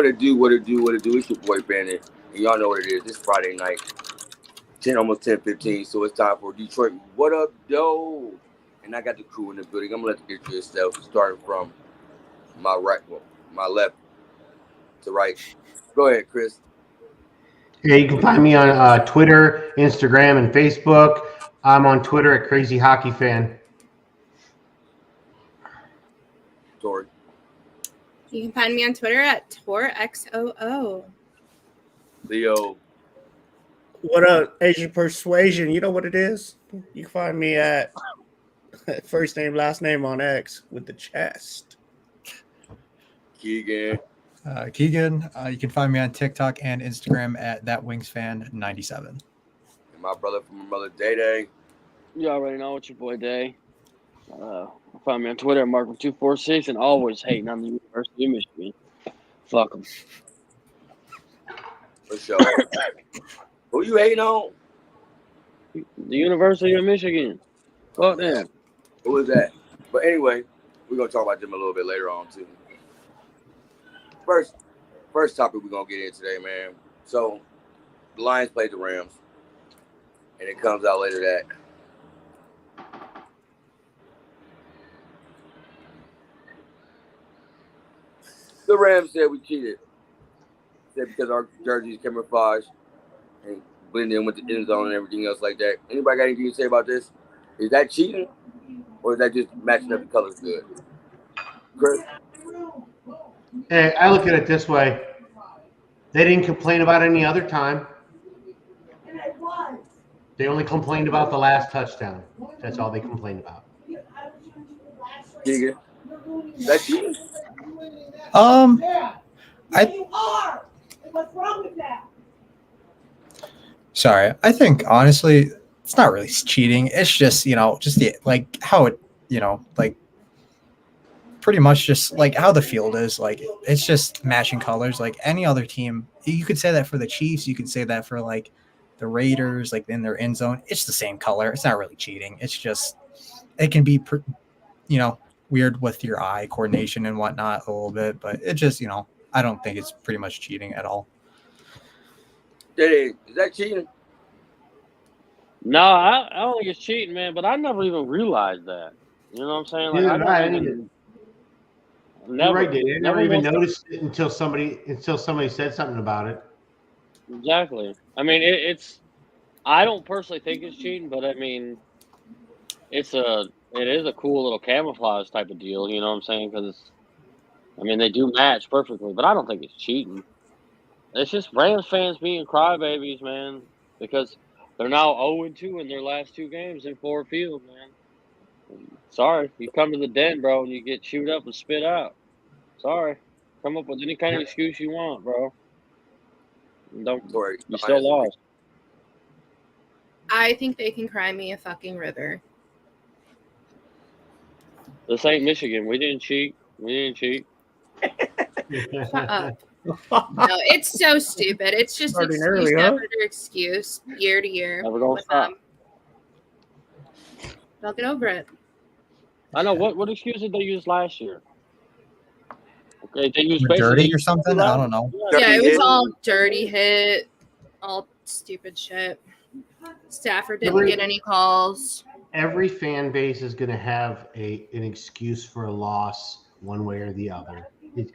What it do? It's your boy Bandit. And y'all know what it is. This Friday night, almost 10:15. So it's time for Detroit What Up Doe. And I got the crew in the building. I'm gonna let you get yourself starting from my left to right. Go ahead, Chris. Yeah, you can find me on Twitter, Instagram, and Facebook. I'm on Twitter at Crazy Hockey Fan. Tori. You can find me on Twitter at TorXOO. Leo. What up, Asian Persuasion? You know what it is? You can find me at first name, last name on X with the chest. Keegan. Keegan, you can find me on TikTok and Instagram at thatwingsfan97. And my brother from my mother, Day Day. You already know it's your boy Day. Find me on Twitter at Markham246 and always hating on the University of Michigan. Fuck them. For sure. Who you hating on? The University of Michigan. Fuck them. Who is that? But anyway, we're gonna talk about them a little bit later on too. First topic we're gonna get in today, man. So the Lions played the Rams, and it comes out later that the Rams said we cheated. Said because our jerseys camouflage and blend in with the end zone and everything else like that. Anybody got anything to say about this? Is that cheating, or is that just matching up the colors good? Chris? Hey, I look at it this way. They didn't complain about any other time. They only complained about the last touchdown. That's all they complained about. Keegan? Is that cheating? What's wrong with that? Sorry, I think honestly, it's not really cheating. It's just how it, pretty much just like how the field is. Like it's just matching colors. Like any other team, you could say that for the Chiefs. You could say that for like the Raiders, like in their end zone. It's the same color. It's not really cheating. It's just it can be, weird with your eye coordination and whatnot a little bit, but it just I don't think it's pretty much cheating at all. Is that cheating? No, I don't think it's cheating, man, but I never even realized that. You know what I'm saying? Like, You're right, I never even noticed it until somebody said something about it. Exactly. I mean, I don't personally think it's cheating, but I mean, it is a cool little camouflage type of deal. You know what I'm saying? Because they do match perfectly, but I don't think it's cheating. It's just Rams fans being crybabies, man, because they're now 0-2 in their last two games in Ford Field, man. Sorry, you come to the den, bro, and you get chewed up and spit out. Sorry, come up with any kind of excuse you want, bro. You still lost. I think they can cry me a fucking river. This ain't Michigan. We didn't cheat. Shut up. No, it's so stupid. It's just excuse after excuse, year to year. Never gonna stop. They'll get over it. I know. What excuse did they use last year? Okay, they used dirty or something. I don't know. Yeah, it was all dirty hit, all stupid shit. Stafford didn't get any calls. Every fan base is going to have an excuse for a loss, one way or the other.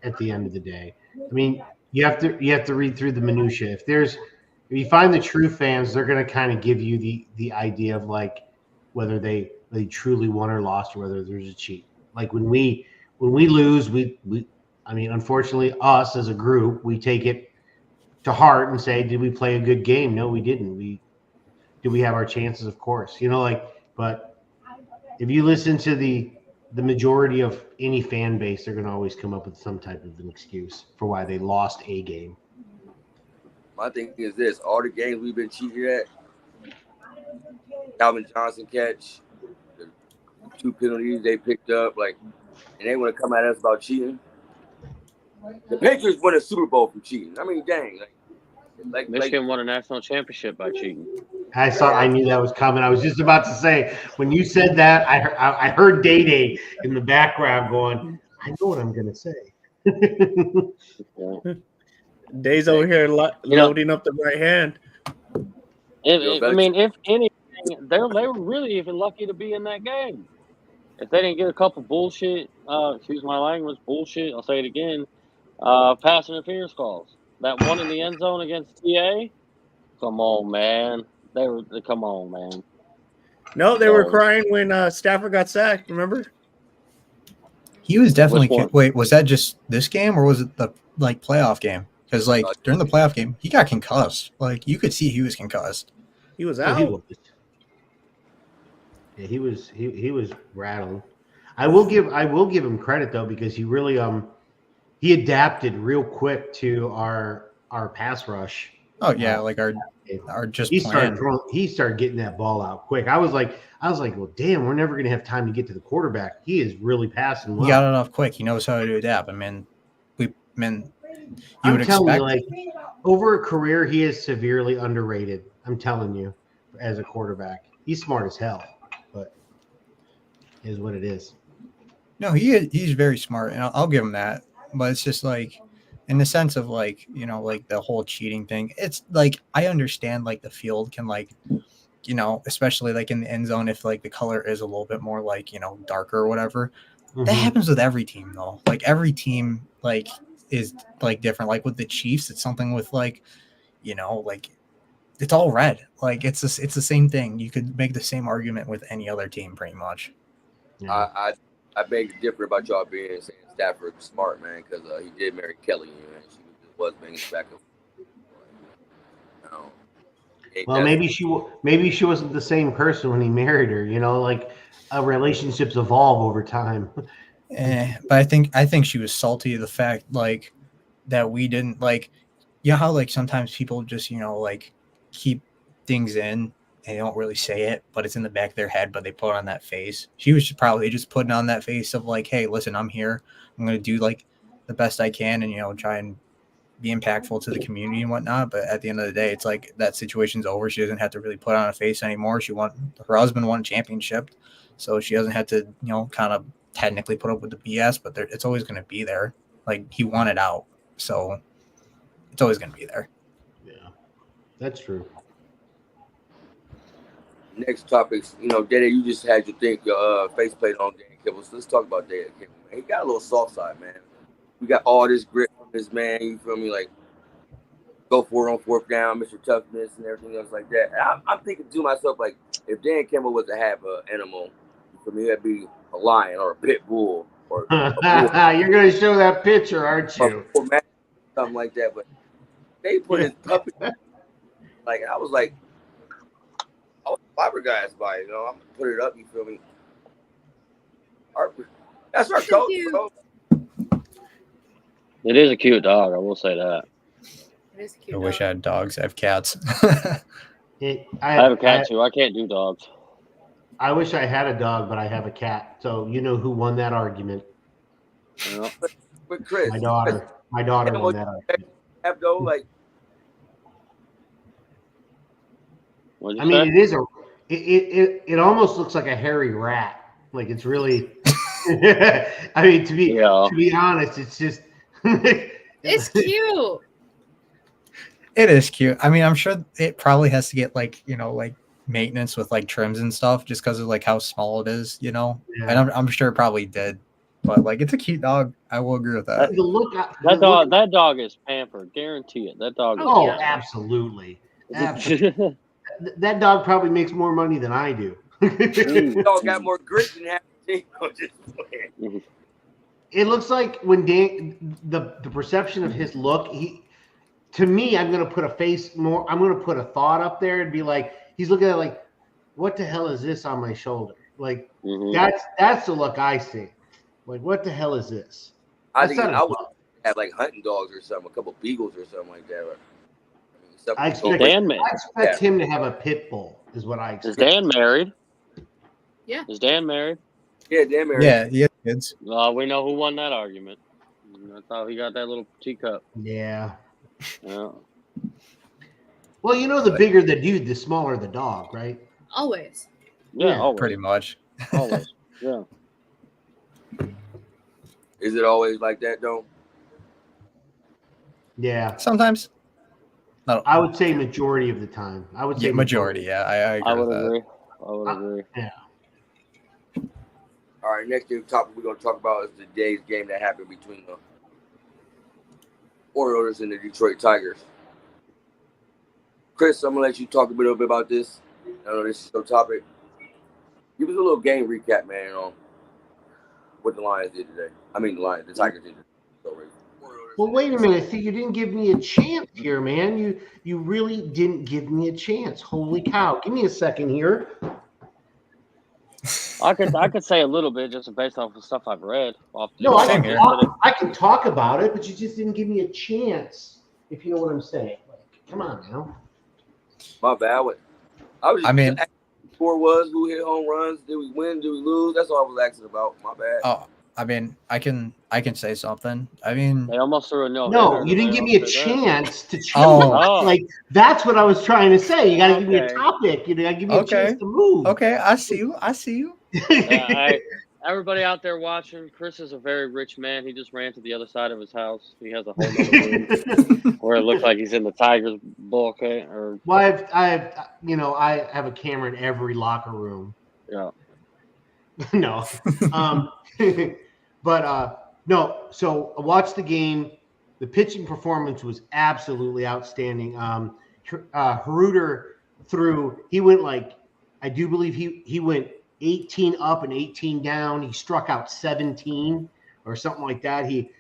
At the end of the day, I mean, you have to read through the minutia. If you find the true fans, they're going to kind of give you the idea of like whether they truly won or lost, or whether there's a cheat. Like when we lose, unfortunately, us as a group, we take it to heart and say, did we play a good game? No, we didn't. Did we have our chances? Of course, but if you listen to the majority of any fan base, they're going to always come up with some type of an excuse for why they lost a game. My thing is this: all the games we've been cheated at, Calvin Johnson catch, the 2 penalties they picked up, and they want to come at us about cheating. The Patriots won a Super Bowl for cheating. I mean, dang. Michigan won a national championship by cheating. I knew that was coming. I was just about to say, when you said that, I heard Day in the background going, I know what I'm going to say. Dave's over here loading up the right hand. I mean, if anything, they were really even lucky to be in that game. If they didn't get a couple bullshit, excuse my language, bullshit, I'll say it again, pass interference calls. That one in the end zone against TA, come on, man. Come on, man. No, they were crying when Stafford got sacked, remember? He was definitely. Wait, was that just this game or was it the playoff game? Because during the playoff game, he got concussed. Like you could see he was concussed. He was out. He was rattled. I will give him credit though because he really he adapted real quick to our pass rush. Oh yeah, like our just he plan. started getting that ball out quick. I was like, well, damn, we're never gonna have time to get to the quarterback. He is really passing well. He got it off quick. He knows how to adapt. I mean, I'm telling you, like over a career, he is severely underrated. I'm telling you, as a quarterback, he's smart as hell, but it is what it is. No, he's very smart, and I'll give him that. But it's just like, in the sense of like, you know, like the whole cheating thing. It's like I understand like the field can like, you know, especially like in the end zone if like the color is a little bit more like, you know, darker or whatever. Mm-hmm. That happens with every team though. Like every team like is like different. Like with the Chiefs, it's something with like, you know, like it's all red. Like it's the same thing. You could make the same argument with any other team pretty much. Yeah. I beg to differ about y'all saying Stafford was smart, man, because he did marry Kelly, and she was banging back and forth. Well, maybe she wasn't the same person when he married her. You know, like relationships evolve over time. But I think she was salty of the fact like that we didn't like, you know how like sometimes people just, you know, like keep things in and they don't really say it, but it's in the back of their head, but they put on that face. She was probably just putting on that face of like, hey, listen, I'm here. I'm going to do like the best I can and, you know, try and be impactful to the community and whatnot. But at the end of the day, it's like that situation's over. She doesn't have to really put on a face anymore. Her husband won a championship, so she doesn't have to, you know, kind of technically put up with the BS, but it's always going to be there. Like he won it out, so it's always going to be there. Yeah, that's true. Next topics, you know, Daddy, you just had your faceplate on Dan Kimball. So let's talk about Dan Kimball. He got a little soft side, man. We got all this grit from this man. You feel me? Like go for it on fourth down, Mr. Toughness, and everything else like that. And I'm thinking to myself, like, if Dan Kimball was to have an animal, for me, that'd be a lion or a pit bull or a bull. You're going to show that picture, aren't you? Or something like that. But they put his puppy. Like I was like. I was flabbergasted by it, you know. I'm gonna put it up, you feel me? That's our coach, bro. It is a cute dog, I will say that. It is a cute I wish I had dogs. I have cats. I have a cat too. I can't do dogs. I wish I had a dog, but I have a cat. So you know who won that argument? Yeah. But Chris, my daughter won that argument. Have though, like. I mean, it is it almost looks like a hairy rat. Like it's really. I mean, to be honest, it's just. It's cute. It is cute. I mean, I'm sure it probably has to get like, you know, like maintenance with like trims and stuff, just because of like how small it is, you know. Yeah. And I'm sure it probably did, but like it's a cute dog. I will agree with that. That dog is pampered, guarantee it. That dog. Absolutely. Absolutely. That dog probably makes more money than I do. That dog got more grit than half the team. It looks like when Dan, the perception of his look, to me, I'm going to put I'm going to put a thought up there and be like, he's looking at like, what the hell is this on my shoulder? Like, that's the look I see. Like, what the hell is this? I think I would have like hunting dogs or something, a couple beagles or something like that. I expect him to have a pit bull, is what I expect. Is Dan married? Yeah. Is Dan married? Yeah, Dan married. Yeah, he has kids. We know who won that argument. That's how he got that little teacup. Yeah. Yeah. Well, you know, the bigger the dude, the smaller the dog, right? Always. Yeah, always. Pretty much. Always. Yeah. Is it always like that, though? Yeah. Sometimes. No. I would say majority of the time. I would say Yeah, majority. Yeah, I agree I with would that. agree. I would agree. Yeah. All right, next topic we're going to talk about is today's game that happened between the Orioles and the Detroit Tigers. Chris, I'm going to let you talk a little bit about this. I know this is your topic. Give us a little game recap, man, on what the Lions did today. I mean, the Tigers did today. Well, wait a minute. See, you didn't give me a chance here, man. You really didn't give me a chance. Holy cow. Give me a second here. I could say a little bit just based off the stuff I've read. No, Same here. I can talk about it, but you just didn't give me a chance, if you know what I'm saying. Like, come on now. My bad. I mean, asking score was, who hit home runs, did we win, did we lose? That's all I was asking about. My bad. oh, I mean, I can say something. I mean, They almost threw a No, you didn't give me a chance to choose. Oh. Like, that's what I was trying to say. You got to give me a Okay. topic. You got to give me a Okay. chance to move. okay, I see you. Everybody out there watching, Chris is a very rich man. He just ran to the other side of his house. He has a whole other room where it looks like he's in the Tigers bullpen. Or Well, I have a camera in every locker room. yeah, No. But no, so I watched the game. The pitching performance was absolutely outstanding. Herrera he went I do believe he went 18 up and 18 down. He struck out 17 or something like that. He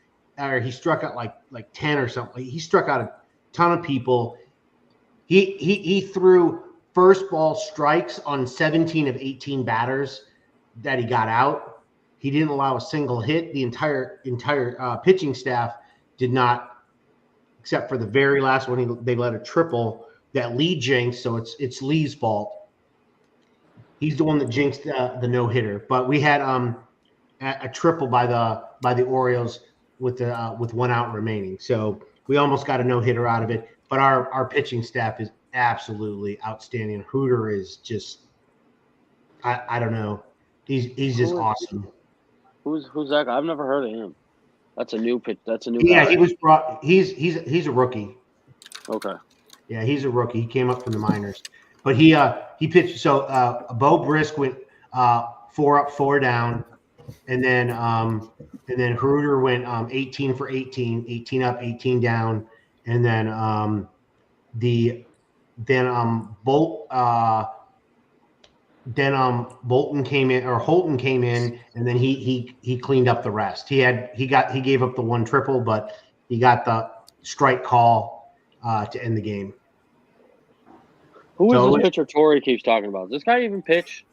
struck out like 10 or something. He struck out a ton of people. He threw first ball strikes on 17 of 18 batters that he got out. He didn't allow a single hit. The entire pitching staff did not, except for the very last one. They let a triple that Lee jinxed, so it's Lee's fault. He's the one that jinxed the no hitter. But we had a triple by the Orioles with 1 out remaining, so we almost got a no hitter out of it. But our pitching staff is absolutely outstanding. Hooter is just I don't know. He's just awesome. who's that guy? I've never heard of him. That's a new pitch. That's a new Yeah, guy. he was brought. He's a rookie. Okay. Yeah, he's a rookie. He came up from the minors, but he pitched. So Bo Brisk went 4 up, 4 down, and then Herrera went 18 for 18, 18 up, 18 down, and then Bolton came in, or Holton came in, and then he cleaned up the rest. He gave up the 1 triple, but he got the strike call to end the game. Who is this pitcher Torrey keeps talking about? Does this guy even pitch?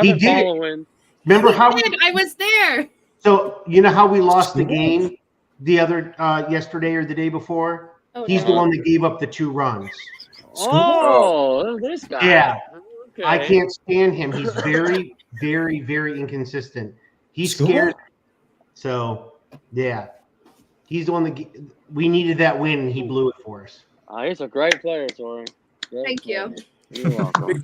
He did. Remember how I was there. So you know how we lost the game the other yesterday or the day before? Oh, He's no. the one that gave up the 2 runs. Oh, this guy. Yeah. Okay. I can't stand him. He's very, very, very inconsistent. He scares. So, yeah, he's the one that we needed that win, and he blew it for us. He's a great player, Torrey. Thank you. You're welcome.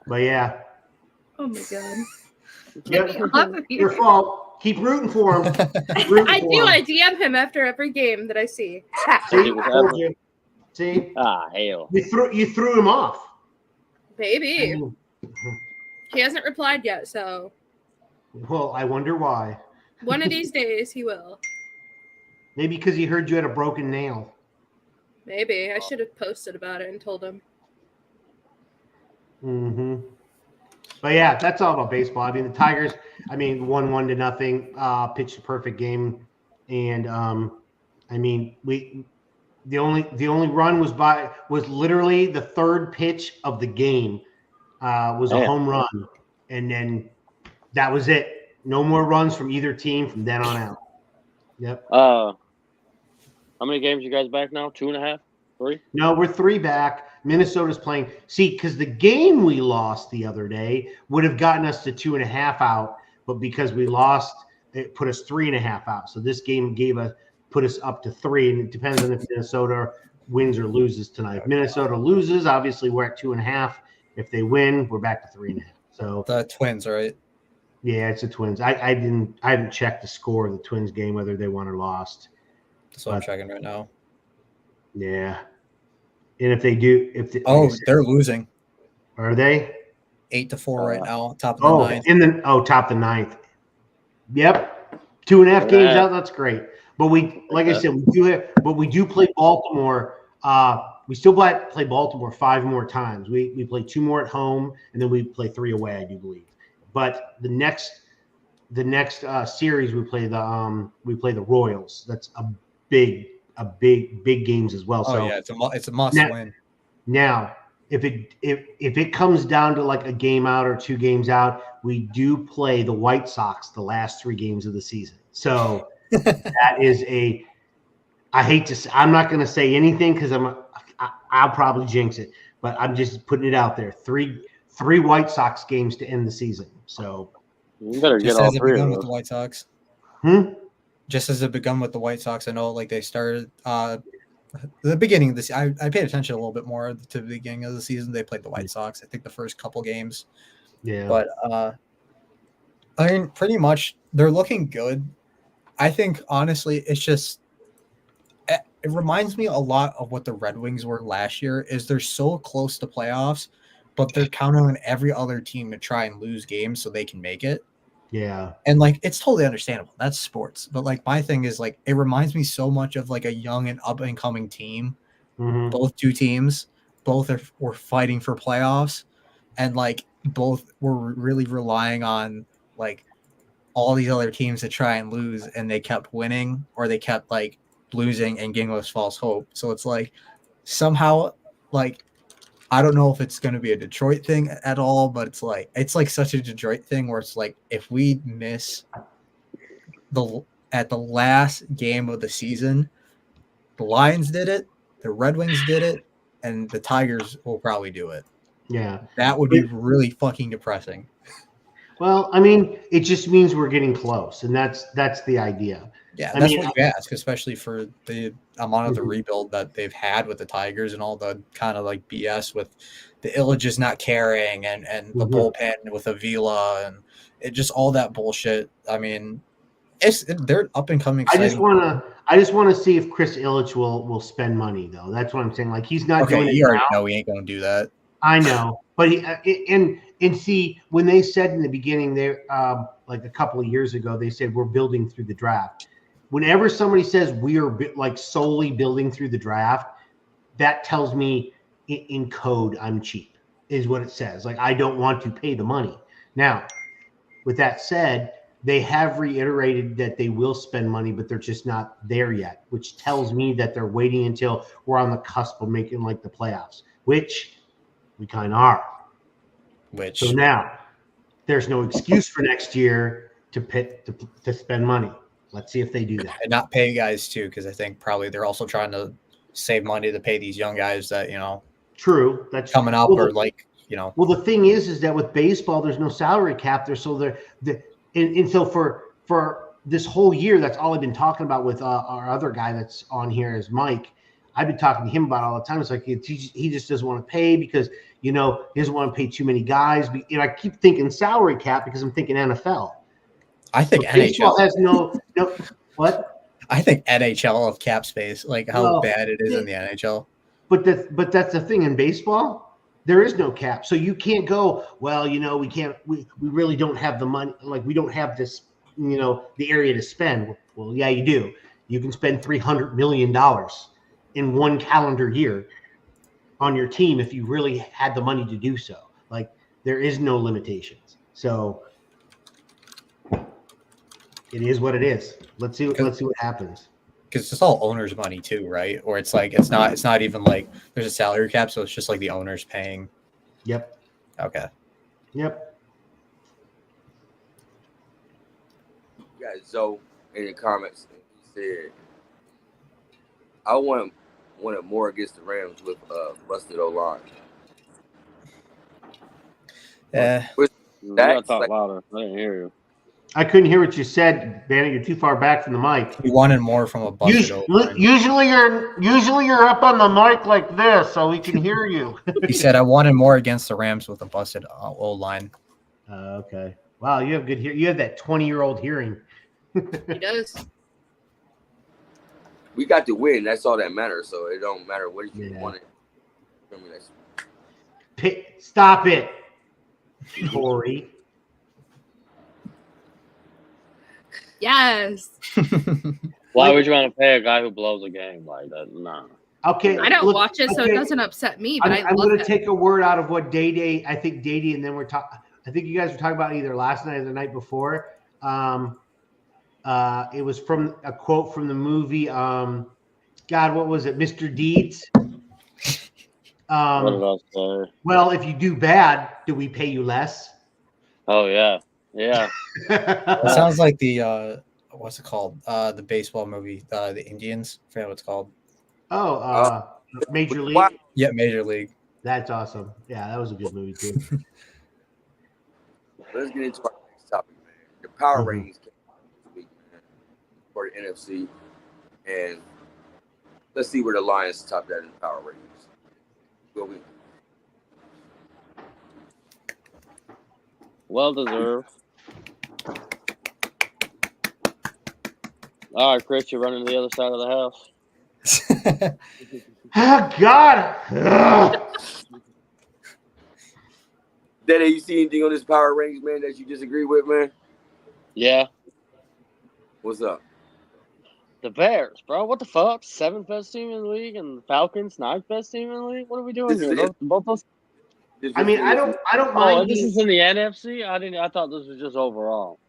But yeah, Oh my god. yep, your fault. Keep rooting for him. Keep rooting I for do. him. I DM him after every game that I see. See, I told you. See, Hell. you threw him off. Baby. He hasn't replied yet, so Well, I wonder why. one of these days he will. Maybe because he heard you had a broken nail. Maybe. I should have posted about it and told him. Mm-hmm. But yeah, that's all about baseball. I mean, the Tigers, 1-0, pitched a perfect game, and the only run was literally the 3rd pitch of the game, was a home run, and then that was it. No more runs from either team from then on out. Yep. How many games you guys back now? 2.5? 3? No, we're 3 back. Minnesota's playing. See, because the game we lost the other day would have gotten us to 2.5 out, but because we lost, it put us 3.5 out. So this game put us up to 3, and it depends on if Minnesota wins or loses tonight. If Minnesota loses, obviously we're at 2.5. If they win, we're back to 3.5. So The Twins, right? yeah, it's the Twins. I haven't checked the score of the Twins game, whether they won or lost. That's what I'm checking right now. Yeah. And if they do, They're losing are they? 8-4 right now, top of the ninth. Top the ninth. Yep. 2.5 games out. That's great. But like I said, we do play Baltimore. We still play Baltimore 5 more times. We play 2 more at home, and then we play 3 away, I do believe. But the next series we play the Royals. That's a big games as well. Oh yeah, it's a must win. Now, if it comes down to like a game out or 2 games out, we do play the White Sox the last 3 games of the season. So that is I'm not going to say anything because I'll probably jinx it, but I'm just putting it out there. 3 White Sox games to end the season. So you better just get all as it 3 begun of with those. the White Sox. Just as it begun with the White Sox, I know like they started the beginning of this. I paid attention a little bit more to the beginning of the season. They played the White Sox. I think the first couple games. Yeah. But I mean, pretty much they're looking good. I think honestly, it's just it reminds me a lot of what the Red Wings were last year. Is they're so close to playoffs, but they're counting on every other team to try and lose games so they can make it. Yeah. And like it's totally understandable. That's sports. But like my thing is like it reminds me so much of like a young and up and coming team. Mm-hmm. Both 2 teams, were fighting for playoffs, and like both were really relying on like all these other teams to try and lose, and they kept winning or they kept like losing and giving us false hope. So it's like somehow like I don't know if it's going to be a Detroit thing at all, but it's like such a Detroit thing where it's like if we miss at the last game of the season, the Lions did it, the Red Wings did it, and the Tigers will probably do it. Yeah. That would be really fucking depressing. Well, I mean, it just means we're getting close, and that's the idea. Yeah, that's what you ask, especially for the amount of the rebuild that they've had with the Tigers and all the kind of like BS with the Illiches not caring and the bullpen with Avila and it just all that bullshit. I mean, they're up and coming. I just want to see if Chris Illich will spend money though. That's what I'm saying. Like he's not doing it you already now. know he ain't going to do that. I know, but and see when they said in the beginning there, like a couple of years ago, they said we're building through the draft. Whenever somebody says we are like solely building through the draft, that tells me in code I'm cheap is what it says. Like I don't want to pay the money. Now, with that said, they have reiterated that they will spend money, but they're just not there yet, which tells me that they're waiting until we're on the cusp of making like the playoffs, which we kind of are. So now there's no excuse for next year to spend money. Let's see if they do that. And not pay guys too, because I think probably they're also trying to save money to pay these young guys that, True. That's coming up Well, the thing is that with baseball, there's no salary cap there. So and so for this whole year, that's all I've been talking about with our other guy that's on here is Mike. I've been talking to him about it all the time. It's like he just doesn't want to pay because, he doesn't want to pay too many guys. And I keep thinking salary cap because I'm thinking NFL. I think baseball NHL has no what? I think NHL of cap space, like how bad it is in the NHL. But that's the thing in baseball. There is no cap, so you can't go. Well, we can't. We really don't have the money. Like we don't have this. The area to spend. Well, yeah, you do. You can spend $300 million in one calendar year on your team if you really had the money to do so. Like there is no limitations. So it is what it is. Let's see what happens. Because it's all owners' money too, right? Or it's like it's not even like there's a salary cap, so it's just like the owners paying. Yep. Okay. Yep. You got Zoe in the comments. He said, "I wanted more against the Rams with busted O-line." Yeah. You gotta talk louder. I didn't hear you. I couldn't hear what you said, Bandit. You're too far back from the mic. We wanted more from a busted O-line. Usually you're up on the mic like this, so we can hear you. He said, "I wanted more against the Rams with a busted O-line." Okay. Wow, you have good hearing. You have that 20-year-old hearing. He does. we got to win. That's all that matters. So it don't matter what if you want it. I mean, Stop it, Corey. Yes. Why would you want to pay a guy who blows a game like that? Nah. Okay. I don't watch it, so it doesn't upset me. But I'm going to take a word out of what Day. I think Day, and then we're talking. I think you guys were talking about either last night or the night before. It was from a quote from the movie. God, what was it? Mr. Deeds. What did I say? Well, if you do bad, do we pay you less? Oh yeah. Yeah. It sounds like the what's it called? The baseball movie, the Indians. I forget what it's called. Major League. Wow. Yeah, Major League. That's awesome. Yeah, that was a good movie too. Let's get into our next topic, man. The power ratings came out this week, man, for the NFC, and let's see where the Lions top that in the power ratings. Go we. Well deserved. All right, Chris, you're running to the other side of the house. Oh God! Daddy, you see anything on this power ratings, man, that you disagree with, man? Yeah. What's up? The Bears, bro. What the fuck? 7th best team in the league, and the Falcons 9th best team in the league. What are we doing This here? is Both those. I mean, I don't Oh, mind. this is in the NFC. I thought this was just overall.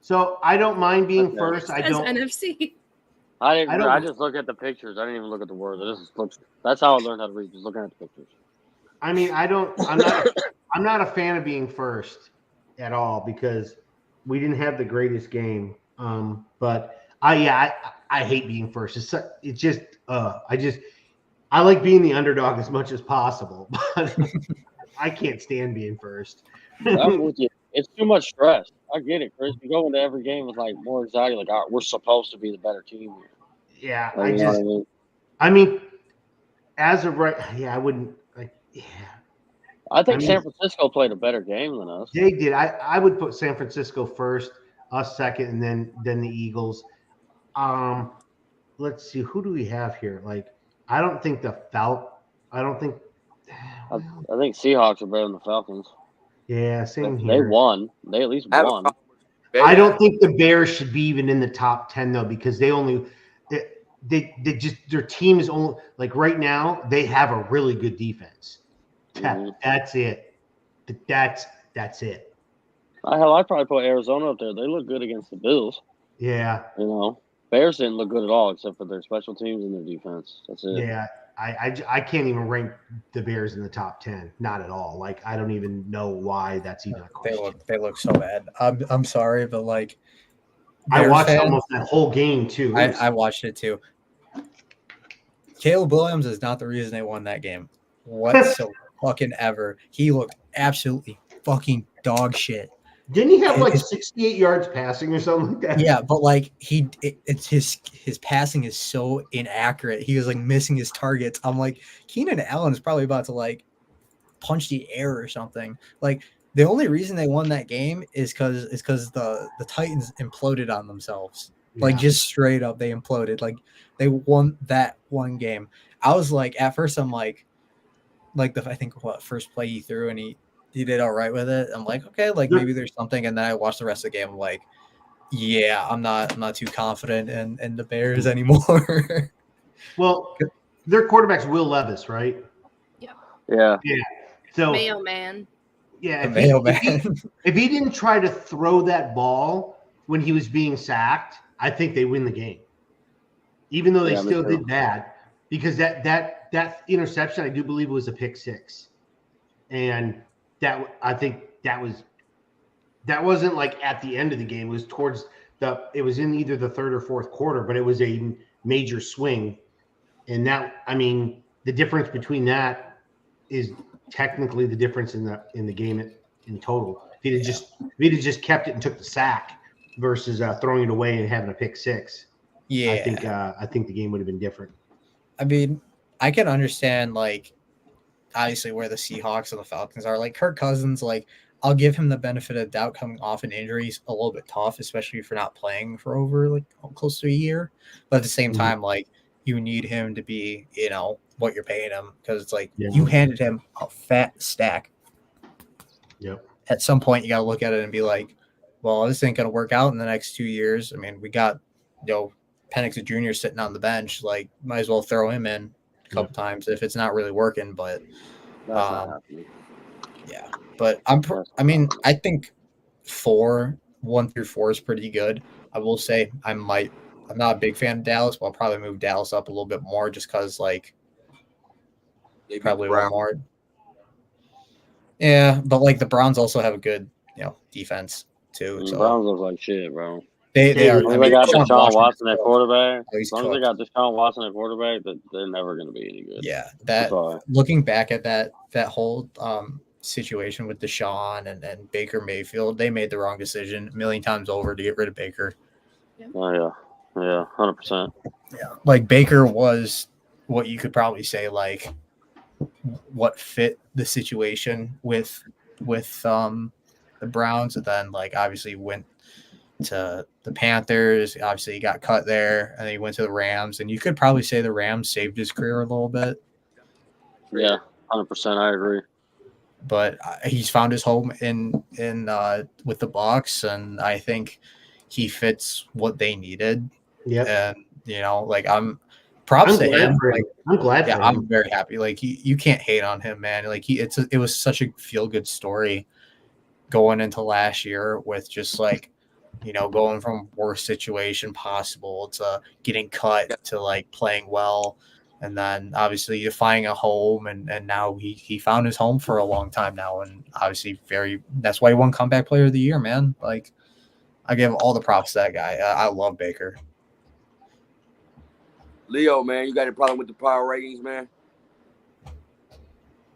So I don't mind being Okay. first. I As don't. NFC. I just look at the pictures. I didn't even look at the words. I just looked. That's how I learned how to read. Just looking at the pictures. I mean, I'm not a fan of being first at all because we didn't have the greatest game. But I hate being first. I like being the underdog as much as possible, but I can't stand being first. I'm with you. It's too much stress. I get it, Chris. You go into every game with like more anxiety. Like, all right, we're supposed to be the better team here. Yeah, Like, you know what I mean? I mean, as of right, yeah, I wouldn't like. Yeah, I think I mean, San Francisco played a better game than us. they did. I would put San Francisco first, us second, and then the Eagles. Let's see, who do we have here? Like, I don't think the I don't think. I think Seahawks are better than the Falcons. Yeah, same They here. won. They at least I have a won. problem with Bears. I don't think the Bears should be even in the top 10 though, because they just their team is only like right now they have a really good defense. That's it. That's it. Hell, I'd probably put Arizona up there. They look good against the Bills. Yeah. You know, Bears didn't look good at all except for their special teams and their defense. That's it. Yeah. I can't even rank the Bears in the top 10. Not at all. Like, I don't even know why that's even a question. They look so bad. I'm sorry, but like I watched almost that whole game too. I watched it too. Caleb Williams is not the reason they won that game whatsoever. Fucking ever. He looked absolutely fucking dog shit. Didn't he have like 68 yards passing or something like that? Yeah, but like it's his passing is so inaccurate. He was like missing his targets. I'm like, Keenan Allen is probably about to like punch the air or something. Like, the only reason they won that game is because the Titans imploded on themselves. Like, just straight up, they imploded. Like, they won that one game. I was like, at first, I'm like I think first play he threw and he did all right with it. I'm like, okay, like maybe there's something. And then I watched the rest of the game. I'm like, yeah, I'm not too confident in the Bears anymore. Well, their quarterback's Will Levis, right? Yeah. So Mayo man. yeah, Mailman. if he didn't try to throw that ball when he was being sacked, I think they win the game. Even though they still did bad, because that interception, I do believe, was a pick six, and I think that wasn't like at the end of the game. It was towards it was in either the third or fourth quarter, but it was a major swing, and the difference between that is technically the difference in the game in total. If he'd have just kept it and took the sack versus throwing it away and having a pick six, I think the game would have been different. I mean, I can understand like obviously where the Seahawks and the Falcons are. Like, Kirk Cousins, like, I'll give him the benefit of the doubt coming off an injury is a little bit tough, especially if you're not playing for over like close to a year. But at the same time, like you need him to be, what you're paying him because it's like you handed him a fat stack. Yep. At some point, you got to look at it and be like, well, this ain't going to work out in the next 2 years. I mean, we got, Penix Jr. sitting on the bench. Like, might as well throw him in a couple times if it's not really working. But, That's not happening. yeah. But I think 1 through 4 is pretty good. I will say I'm not a big fan of Dallas, but I'll probably move Dallas up a little bit more just because, like, probably one more. Yeah, but like the Browns also have a good, defense too. So Browns look like shit, bro. They are. As long as they got Deshaun Watson at quarterback, they're never going to be any good. Yeah, looking back at that whole situation with Deshaun and Baker Mayfield, they made the wrong decision a million times over to get rid of Baker. Oh yeah, 100%. Yeah, like Baker was what you could probably say like what fit the situation with the Browns, and then like obviously went to the Panthers. Obviously, he got cut there, and then he went to the Rams. And you could probably say the Rams saved his career a little bit. Yeah, 100%. I agree. But he's found his home in with the Bucs, and I think he fits what they needed. Yeah, and like I'm props to him. Like, I'm glad. Yeah, for him. I'm very happy. Like you can't hate on him, man. Like it was such a feel good story going into last year with just like, going from worst situation possible to getting cut to like playing well. And then obviously you're finding a home and now he found his home for a long time now. And obviously that's why he won comeback player of the year, man. Like I give all the props to that guy. I love Baker. Leo, man, you got a problem with the power ratings, man?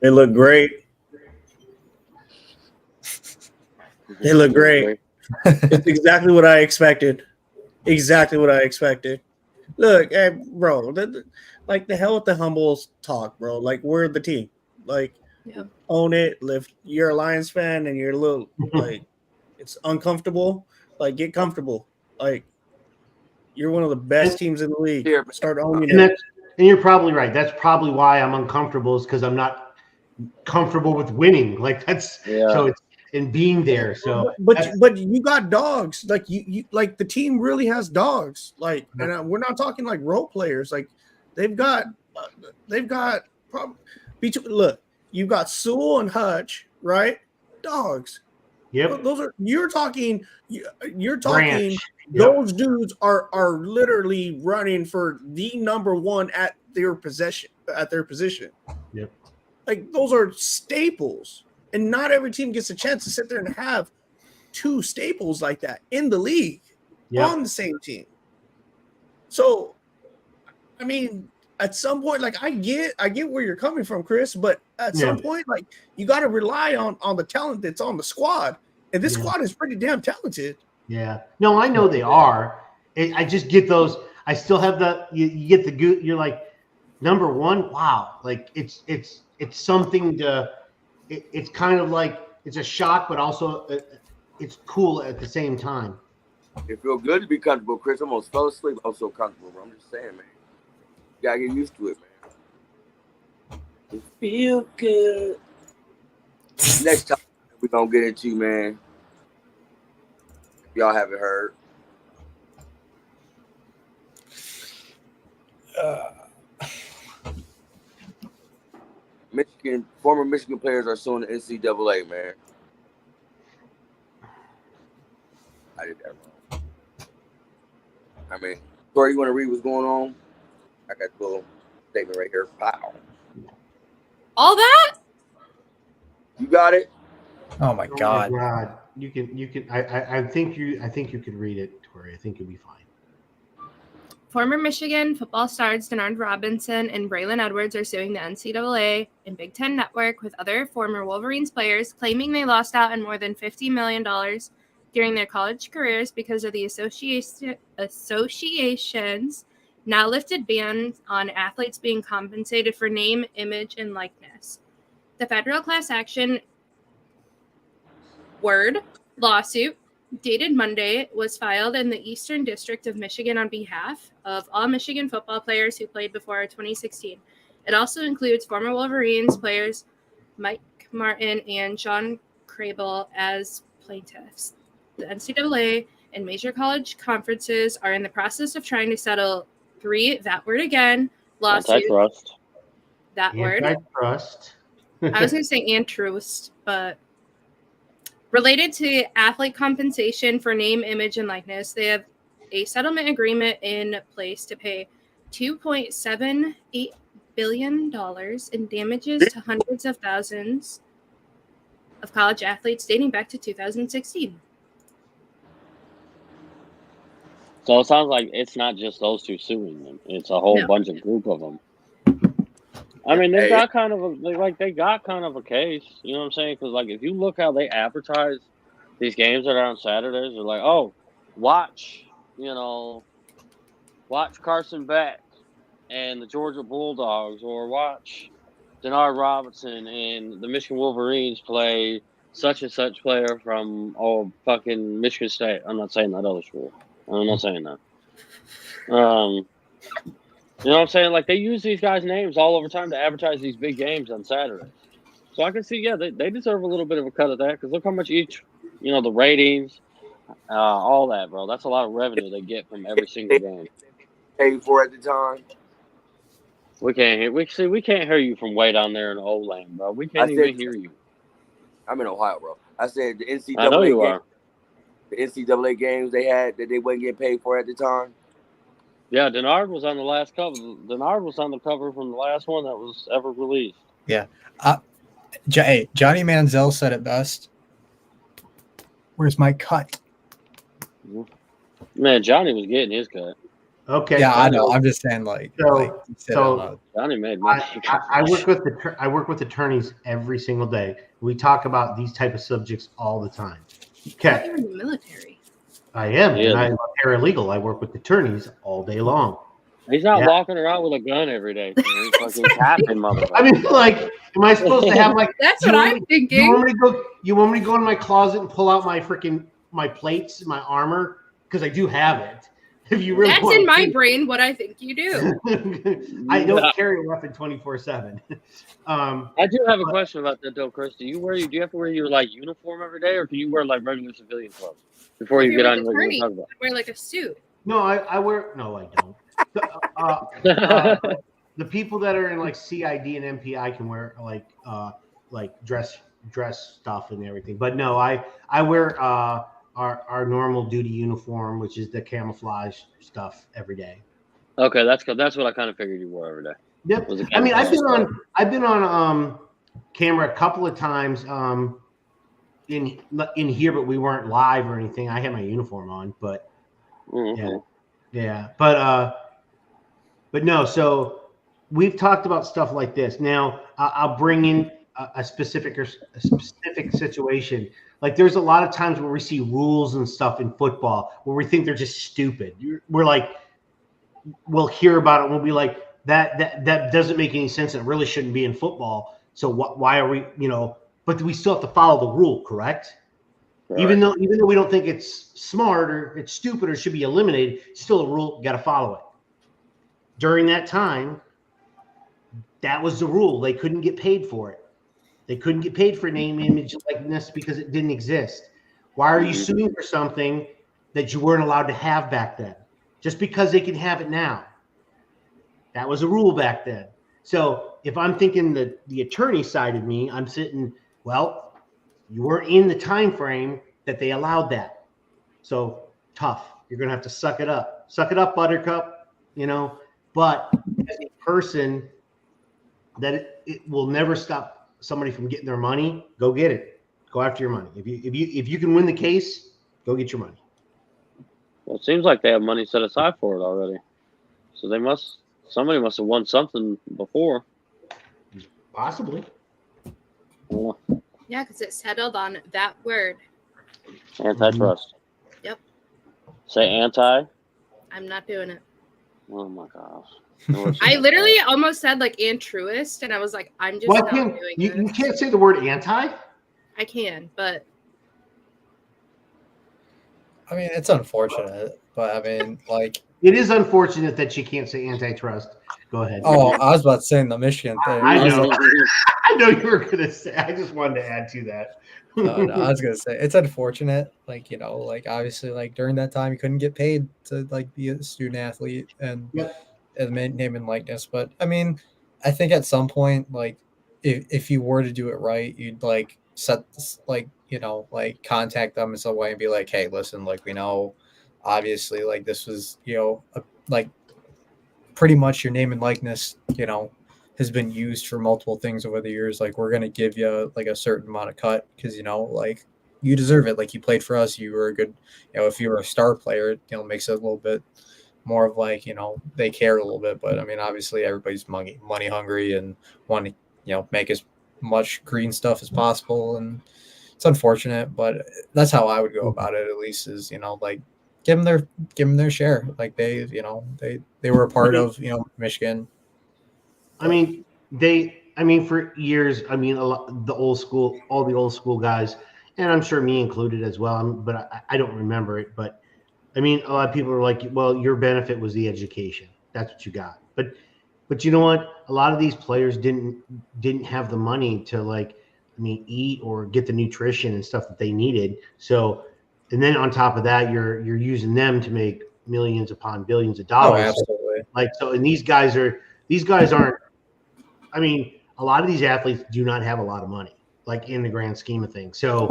They look great. They look great. It's exactly what I expected. Look, hey, bro, like the hell with the humbles talk, bro. Like we're the team. Like own it. You're a Lions fan and you're a little like it's uncomfortable. Like get comfortable. Like you're one of the best teams in the league. Start owning it. And you're probably right. That's probably why I'm uncomfortable is because I'm not comfortable with winning. Like so it's in being there. So but you got dogs. Like you like the team really has dogs. Like and we're not talking like role players. Like they've got look, you've got Sewell and Hutch, right? Dogs. Yep. Those are you're talking. Branch. Those dudes are literally running for the number one at their position. Yep. Like those are staples, and not every team gets a chance to sit there and have two staples like that in the league on the same team. So, I mean, at some point, like I get where you're coming from, Chris, but at some point, like you got to rely on the talent that's on the squad, and this squad is pretty damn talented. Yeah. No, I know they are. I just get those. I still have you get the good. You're like number one. Wow. Like it's something to. It's kind of like it's a shock, but also it's cool at the same time. It feels good to be comfortable, Chris. I almost fell asleep. I'm so comfortable, bro. I'm just saying, man. You gotta get used to it, man. It feel good. Next time we're gonna get into, man. Y'all haven't heard. Former Michigan players are suing the NCAA, man. I did that wrong. I mean, Tori, you want to read what's going on? I got a little statement right here. Pow. All that? You got it? Oh my God. Oh my God. You can. I think you could read it, Tori. I think you'll be fine. Former Michigan football stars Denard Robinson and Braylon Edwards are suing the NCAA and Big Ten Network with other former Wolverines players, claiming they lost out on more than $50 million during their college careers because of the association's now lifted ban on athletes being compensated for name, image, and likeness. The federal class action word lawsuit dated Monday was filed in the Eastern District of Michigan on behalf of all Michigan football players who played before 2016. It also includes former Wolverines players Mike Martin and John Crable as plaintiffs. The NCAA and major college conferences are in the process of trying to settle 3 that word again lawsuits. Antitrust. That word. Antitrust. I was going to say antitrust, but related to athlete compensation for name, image, and likeness, they have a settlement agreement in place to pay $2.78 billion in damages to hundreds of thousands of college athletes dating back to 2016. So it sounds like it's not just those two suing them; it's a whole bunch of group of them. I mean, they got kind of a case. You know what I'm saying? Because like, if you look how they advertise these games that are on Saturdays, they're like, oh, watch Carson Beck and the Georgia Bulldogs, or watch Denard Robinson and the Michigan Wolverines play such and such player from fucking Michigan State. I'm not saying that other school. I'm not saying that. You know what I'm saying? Like, they use these guys' names all over time to advertise these big games on Saturdays. So I can see, they deserve a little bit of a cut of that, because look how much each, the ratings, all that, bro. That's a lot of revenue they get from every single game. Paid for at the time. We can't hear. We can't hear you from way down there in the old lane, bro. We can't even hear you. I'm in Ohio, bro. I said the NCAA. I know you are. The NCAA games they had that they wasn't getting paid for at the time. Yeah, Denard was on the last cover. Denard was on the cover from the last one that was ever released. Yeah. Hey, Johnny Manziel said it best. Where's my cut? Man, Johnny was getting his cut. Okay. Yeah, I know. I'm just saying, so Johnny made money. I work with attorneys every single day. We talk about these type of subjects all the time. Okay. You're in the military. I am, and I'm a paralegal. I work with attorneys all day long. He's not walking around with a gun every day. He's fucking tapping motherfucker. I mean, like, am I supposed to have like? That's what I'm thinking. You want me to go in my closet and pull out my plates and my armor, because I do have it. If you really that's in my brain what I think you do. I don't carry a weapon 24/7. I do have a question about that though, Chris. Do you have to wear your like uniform every day, or do you wear like regular civilian clothes before you get on what you're talking about? Wear like a suit. No, I wear. No, I don't. The people that are in like CID and MPI can wear like dress stuff and everything. But no, I wear our normal duty uniform, which is the camouflage stuff, every day. Okay, that's what I kind of figured you wore every day. Yep. I mean, I've been on camera a couple of times in here, but we weren't live or anything. I had my uniform on, but yeah. But no. So we've talked about stuff like this. Now I'll bring in a specific situation. Like, there's a lot of times where we see rules and stuff in football where we think they're just stupid. We're like, we'll hear about it and we'll be like, that doesn't make any sense. It really shouldn't be in football. So why are we, but we still have to follow the rule, correct? Right. Even though we don't think it's smart or it's stupid or should be eliminated, it's still a rule. You got to follow it. During that time, that was the rule. They couldn't get paid for it. They couldn't get paid for name, image, likeness because it didn't exist. Why are you suing for something that you weren't allowed to have back then? Just because they can have it now. That was a rule back then. So if I'm thinking the attorney side of me, I'm sitting, well, you weren't in the time frame that they allowed that. So tough. You're going to have to suck it up. Suck it up, Buttercup, But as a person, that it will never stop somebody from getting their money. Go get it. Go after your money. If you can win the case, go get your money. Well, it seems like they have money set aside for it already. So somebody must have won something before. Possibly. Yeah, because it settled on that word. Antitrust. Yep. Say anti. I'm not doing it. Oh my gosh. I literally almost said like altruist, and I was like, I'm just not doing it. You can't say the word anti? I can, but I mean, it's unfortunate, but I mean, like, It is unfortunate that you can't say antitrust. Go ahead. oh, I was about to say the Michigan thing. I was know. like, I know you were gonna say. I just wanted to add to that. no, I was gonna say it's unfortunate. Like, like obviously, like during that time, you couldn't get paid to like be a student athlete and Yep. name and likeness. But I mean, I think at some point, like if you were to do it right, you'd like set like like contact them in some way and be like, hey, listen, like we know, obviously, like this was like pretty much your name and likeness, has been used for multiple things over the years. Like we're gonna give you like a certain amount of cut because like you deserve it. Like you played for us, you were a good, if you were a star player, it makes it a little bit more of like they care a little bit. But I mean, obviously everybody's money hungry and want to make as much green stuff as possible, and it's unfortunate, but that's how I would go about it. At least is like give them their share. Like they were a part of Michigan. I mean, for years, I mean, all the old school guys, and I'm sure me included as well. But I don't remember it. But I mean, a lot of people are like, well, your benefit was the education. That's what you got. But you know what? A lot of these players didn't have the money to eat or get the nutrition and stuff that they needed. So, and then on top of that, you're using them to make millions upon billions of dollars. Oh, absolutely. And these guys aren't. I mean, a lot of these athletes do not have a lot of money, like in the grand scheme of things. So,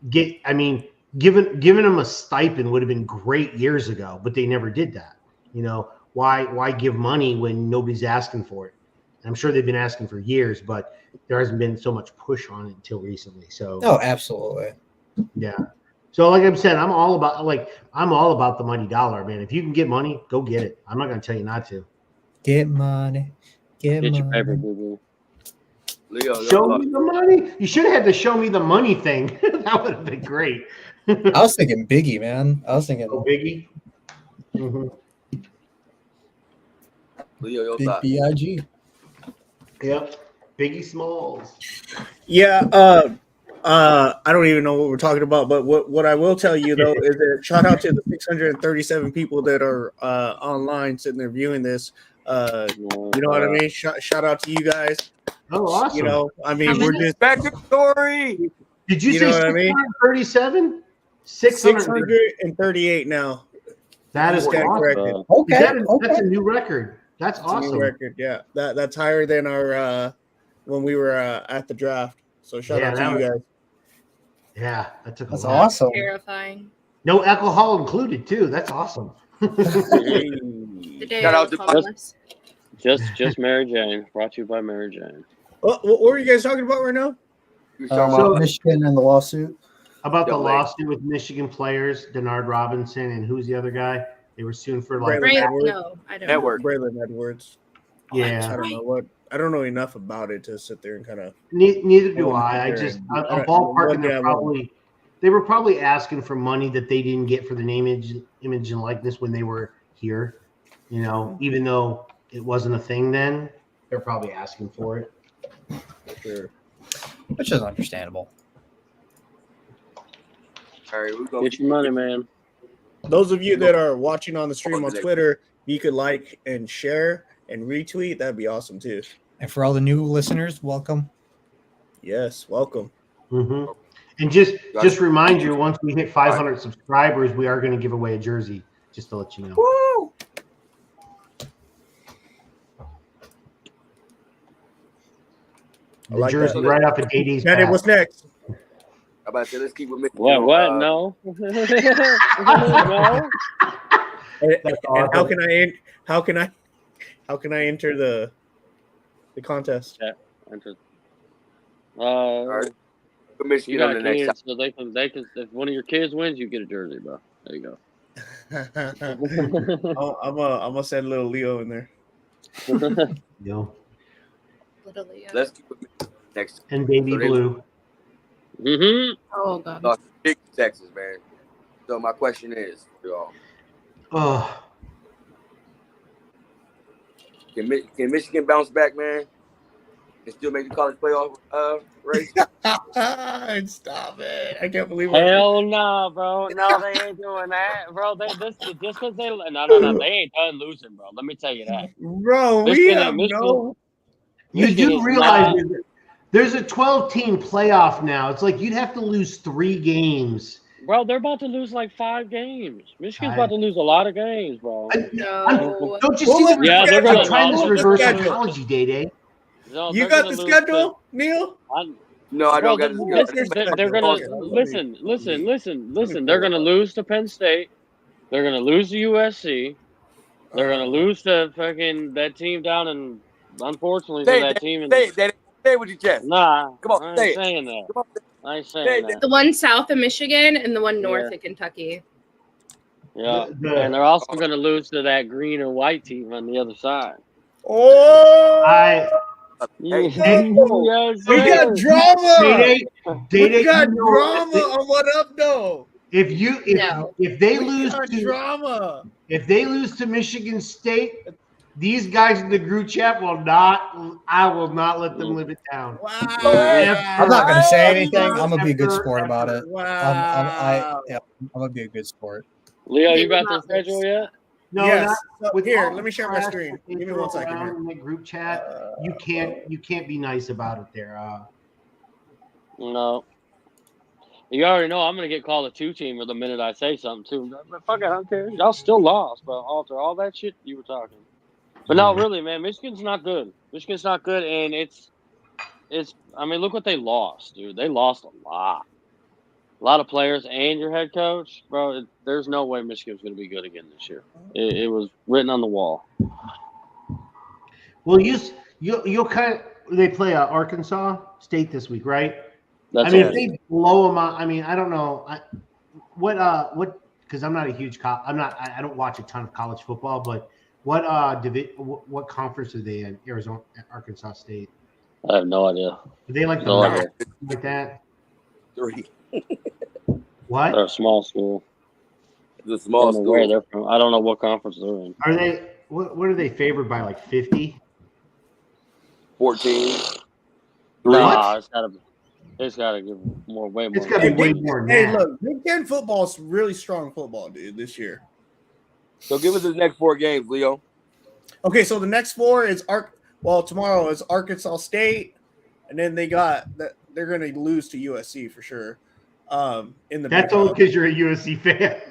giving them a stipend would have been great years ago, but they never did that. Why give money when nobody's asking for it? And I'm sure they've been asking for years, but there hasn't been so much push on it until recently. So, absolutely. Yeah. So, like I said, I'm all about the money dollar, man. If you can get money, go get it. I'm not going to tell you not to. Get money. Get your paper, boo-boo. Leo, show me the money. You should have had the show me the money thing. That would have been great. I was thinking Biggie, man. I was thinking Biggie. Mm-hmm. Leo, your Big thoughts. B.I.G. Yep. Biggie Smalls. Yeah. I don't even know what we're talking about, but what I will tell you though is that shout out to the 637 people that are online sitting there viewing this. You know what I mean? Shout out to you guys. Oh, awesome. We're just back to the story. Did you say 637? 638 now. That is awesome. Okay. That's a new record. That's awesome. New record, yeah. That's higher than our when we were at the draft. So shout out to you guys. Yeah, that's awesome. Terrifying. No alcohol included too. That's awesome. The day Shout out I to was homeless. Just Mary Jane. Brought to you by Mary Jane. What were you guys talking about right now? You're talking about Michigan and the lawsuit. About the lawsuit with Michigan players, Denard Robinson, and who's the other guy? They were suing for No, I don't know. Braylon Edwards. Yeah. I don't know enough about it to sit there and kind of. Neither do I. I'm ballparking. They were probably asking for money that they didn't get for the name, image, and likeness when they were here. Even though it wasn't a thing then, they're probably asking for it. Sure. Which is understandable. all right, we're gonna Get your money, man. Those of you that are watching on the stream on Twitter, you could like and share and retweet. That'd be awesome too. And for all the new listeners, welcome. Yes, welcome. Mm-hmm. And just remind you, once we hit 500 subscribers, we are going to give away a jersey. Just to let you know. Woo! The jersey right off of DD's back. Bandit, what's next? I'm about to say, let's keep it. What? No. No. And how can I enter the contest? Yeah, enter. All right. Michigan You got on the next kids, so they can. If one of your kids wins, you get a jersey, bro. There you go. I'm gonna send little Leo in there. Yo. Little Leo. Let's keep it next. And baby blue. Mm-hmm. Oh god. Big Texas, man. So my question is, y'all, Oh, can Michigan bounce back, man? and still make the college playoff race? Stop it! I can't believe Hell no, bro. No, they ain't doing that, bro. Just because they no, they ain't done losing, bro. Let me tell you that. Bro, Michigan, You Michigan do is realize not- that there's a 12-team playoff now. It's like you'd have to lose 3 games. Bro, they're about to lose like 5 games. Michigan's I- about to lose a lot of games, bro. No. Don't you Pull see up the the Yeah, they're schedule. gonna trying this Pull up the reverse schedule. psychology, Day? No, You they're got gonna the lose schedule, Neil? No, I Bro, don't got they're gonna Okay, listen. They're gonna lose to Penn State. They're gonna lose to USC. They're gonna lose to fucking that team down in. Unfortunately, Say to it, that team in. say it, Daddy. Say it with your chest. Nah, Come on, I say ain't it. saying that. Come on. I ain't Say saying it. that. The one south of Michigan and the one north Yeah. of Kentucky. Yeah, The- and they're also gonna lose to that green and white team on the other side. Oh, Hey, Yes, we got sir. drama. Day, We got you know, drama on What Up Doe. If they We lose got to drama. if they lose to Michigan State, these guys in the group chat will not. I will not let them live it down. Wow. I'm not gonna say anything. I'm gonna be a good After- sport about it. Wow. I'm gonna be a good sport. Leo, They you got will the not schedule lose. yet? No, Yes. not So, with here, all let me share my the trash screen. that they Give me throw 1 second around here. in the group chat. You can't be nice about it there. No. You already know I'm gonna get called a 2-teamer the minute I say something too. But fuck it, I don't care. Y'all still lost, bro. After all that shit you were talking. But no, really, man, Michigan's not good. Michigan's not good, and it's. I mean, look what they lost, dude. They lost a lot. A lot of players and your head coach, bro. There's no way Michigan's going to be good again this year. It was written on the wall. Well, you'll kind of they play Arkansas State this week, right? That's I mean, it. if they blow them out, I mean, I don't know what because I'm not a huge I don't watch a ton of college football, but what conference are they in? Arizona, Arkansas State. I have no idea. Are they like the No MAC, idea. like that? 3. What They're a small school. It's a I small don't know where school. they're from. I don't know what conference they're in. are they? What are they favored by? Like 50? 14. Nah, it's gotta give way more. It's gotta be way Big- more than Hey, that. look, Big Ten football's really strong football, dude, this year. So give us the next 4 games, Leo. Okay, so the next 4 is tomorrow is Arkansas State, and then they're gonna lose to USC for sure. In the That's Big only 12. because you're a USC fan.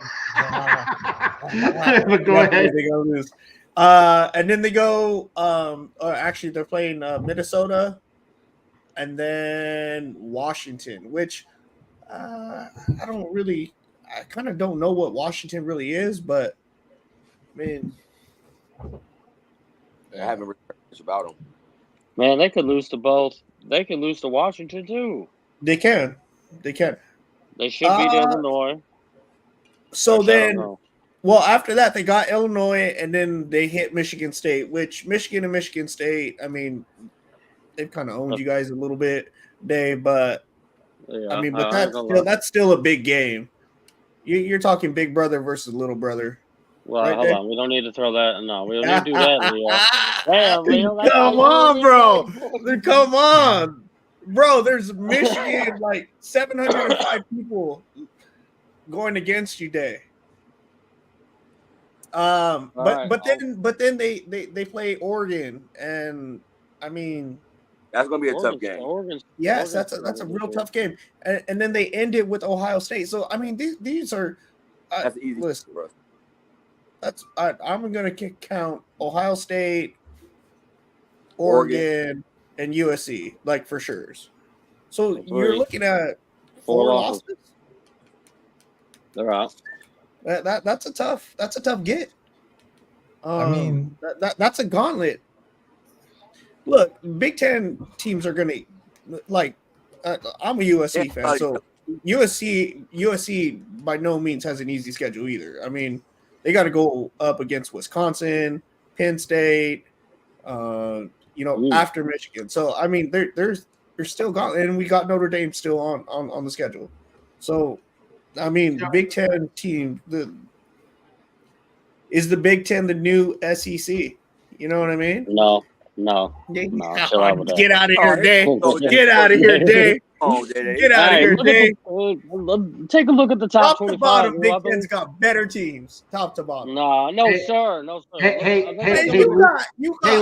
But go ahead. They're gonna lose. And then they go. Actually, they're playing Minnesota, and then Washington, which I kind of don't know what Washington really is, but I mean, I haven't read much about them. Man, they could lose to both. They could lose to Washington too. they can. They should beat Illinois. So Which I don't then, know. well, after that, they got Illinois, and then they hit Michigan State, which Michigan and Michigan State, I mean, they've kind of owned you guys a little bit, but Yeah, I mean, but I ain't gonna lie. that's still a big game. You're talking big brother versus little brother. Well, right hold there. on. We don't need to throw that. No, we don't need to do that, Leo. Damn, Leo. Come on, bro. Come on, bro. There's Michigan, like 705 people going against you, Day. But then they play Oregon, and I mean, That's gonna be a tough game. yes, that's a real tough game, and then they end it with Ohio State. So I mean, these are That's easy. listen, Bro. I'm gonna count Ohio State, Oregon, and USC like for sure. So you're looking at 4 losses. They're out. That's a tough get. I mean, that's a gauntlet. Look, Big Ten teams are gonna like. I'm a USC fan, so USC by no means has an easy schedule either. I mean, they got to go up against Wisconsin, Penn State, after Michigan. So I mean, there's still got, and we got Notre Dame still on the schedule. So I mean, Big Ten team is the Big Ten the new SEC? You know what I mean? No, No. Yeah, No, chill out with that. get out of here, Day. Oh, Get out of here, Day. Oh, Day. Get out of here, Day. Take a look at the top Top to 25. bottom, Big Robin. Ten's got better teams. Top to bottom. Nah, no, Hey, sir. No, sir. Hey, Look, hey, look, hey, You got Hey,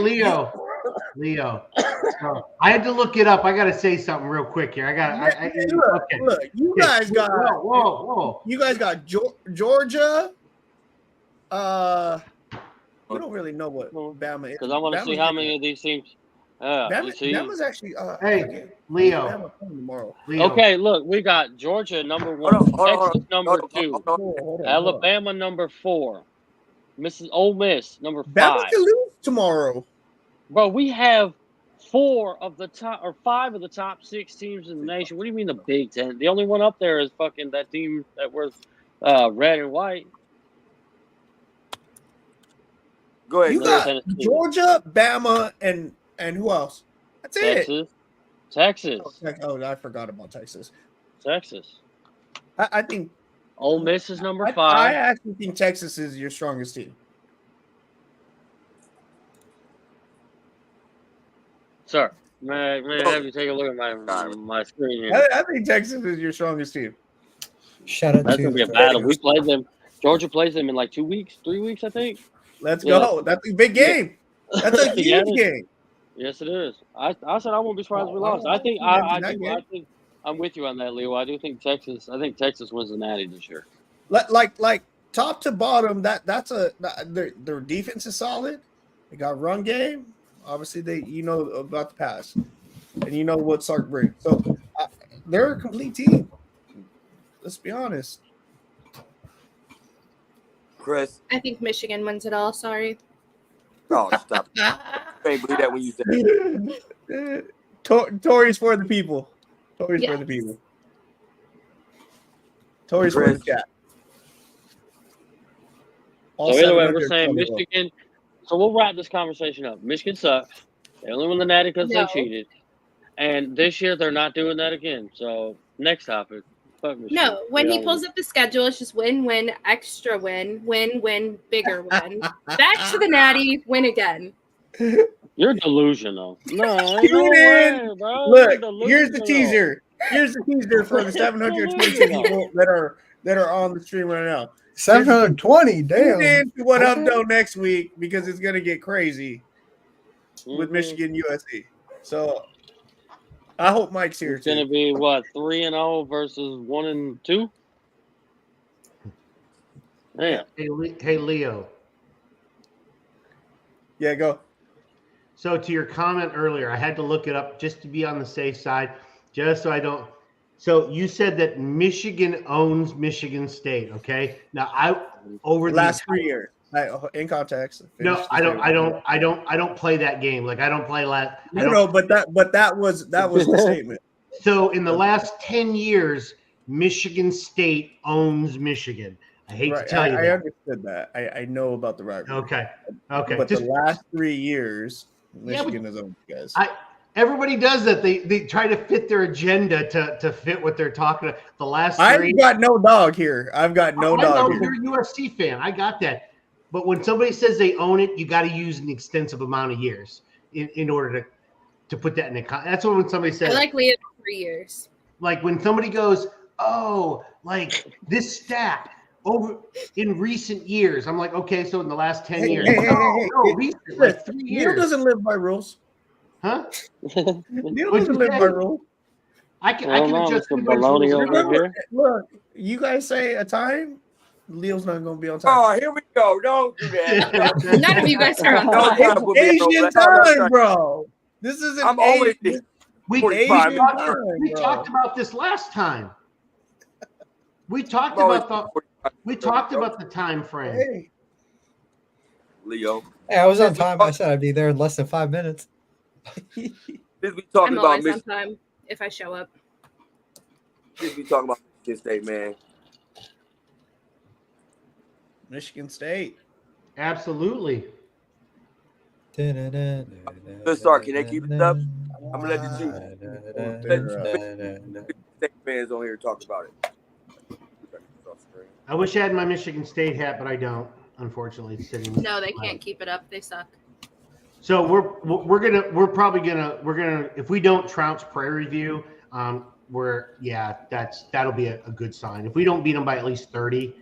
Leo. I had to look it up. I got to say something real quick here. Look, you guys got whoa. You guys got Georgia. We don't really know what Bama is. because I want to see how many of these teams. Bama's actually. Hey, Leo. Bama playing tomorrow. Leo. Okay, look, we got Georgia number 1, Texas number 2, Hold on. Alabama number 4, Ole Miss number 5. Bama can lose tomorrow. Bro, we have 5 of the top 6 teams in the nation. What do you mean the Big Ten? The only one up there is fucking that team that wears red and white. Go ahead. You got Georgia, Bama, and who else? That's it. Texas. Oh, I forgot about Texas. I think Ole Miss is number 5. I actually think Texas is your strongest team. Sir, may I have you take a look at my screen here? I think Texas is your strongest team. Shout out That's to gonna be a battle. We played them. Georgia plays them in like 2 weeks, 3 weeks, I think. Let's go. That's a big game. That's a huge game. Yes, it is. I said I won't be surprised if we lost. I think I'm with you on that, Leo. I think Texas wins the Natty this year. Like top to bottom, their defense is solid. They got run game. Obviously, about the pass, and you know what Sark brings. So they're a complete team. Let's be honest. Chris. I think Michigan wins it all. Sorry. Oh, stop. I can't believe that when you said that. Tory's for the people. For the people. Tory's for the chat. So either way, we're saying Michigan. So we'll wrap this conversation up. Michigan sucks. They only won the Natty because they cheated. And this year they're not doing that again. So next topic. No, when he pulls up the schedule, it's just win, extra win, bigger win. Back to the Natty, win again. You're delusional. No, Tune in. Way, bro. Look, here's the teaser. Here's the teaser for the 722 people that are on the stream right now. 720, damn. Tune in to What Up Doe next week because it's gonna get crazy with Michigan USC. So I hope Mike's here too. It's gonna be what 3-0 versus 1-2. Yeah. Hey, Leo. Yeah, go. So to your comment earlier, I had to look it up just to be on the safe side, just so I don't. So you said that Michigan owns Michigan State. Okay. Now over the last 3 years. In context. No, I don't play that game. Like I don't play but that was the statement. So in the last 10 years, Michigan State owns Michigan. I hate to tell you that. I understood that. I know about the rivalry. Okay. But the last 3 years, Michigan has owned you guys. Everybody does that. They try to fit their agenda to fit what they're talking about. The last I've got no dog here. I've got no dog here. You're a UFC fan. I got that. But when somebody says they own it, you got to use an extensive amount of years in order to put that in a that's when somebody says. I like Leah 3 years. Like when somebody goes, oh, like this stat over in recent years. I'm like, okay, so in the last 10 years. Recent, like 3 years. Neil doesn't live by rules. Huh? Neil doesn't live by rules. I can adjust the baloney over here. Look, you guys say a time. Leo's not going to be on time. Oh, here we go. Don't do that. None of you guys are on time. Asian time, bro. This isn't. I'm always. We talked about this last time. We talked about the time frame. Hey. Leo. Hey, I was on time. I said I'd be there in less than 5 minutes. This we talking I'm about always on time if I show up. This we talking about Michigan State, man. Michigan State. Absolutely. Good start. Can they keep it up? I'm gonna let the State fans on here talk about it. I wish I had my Michigan State hat, but I don't. Unfortunately, it's sitting. No, they can't keep it up. They suck. So we're probably gonna if we don't trounce Prairie View, that'll be a good sign. If we don't beat them by at least 30,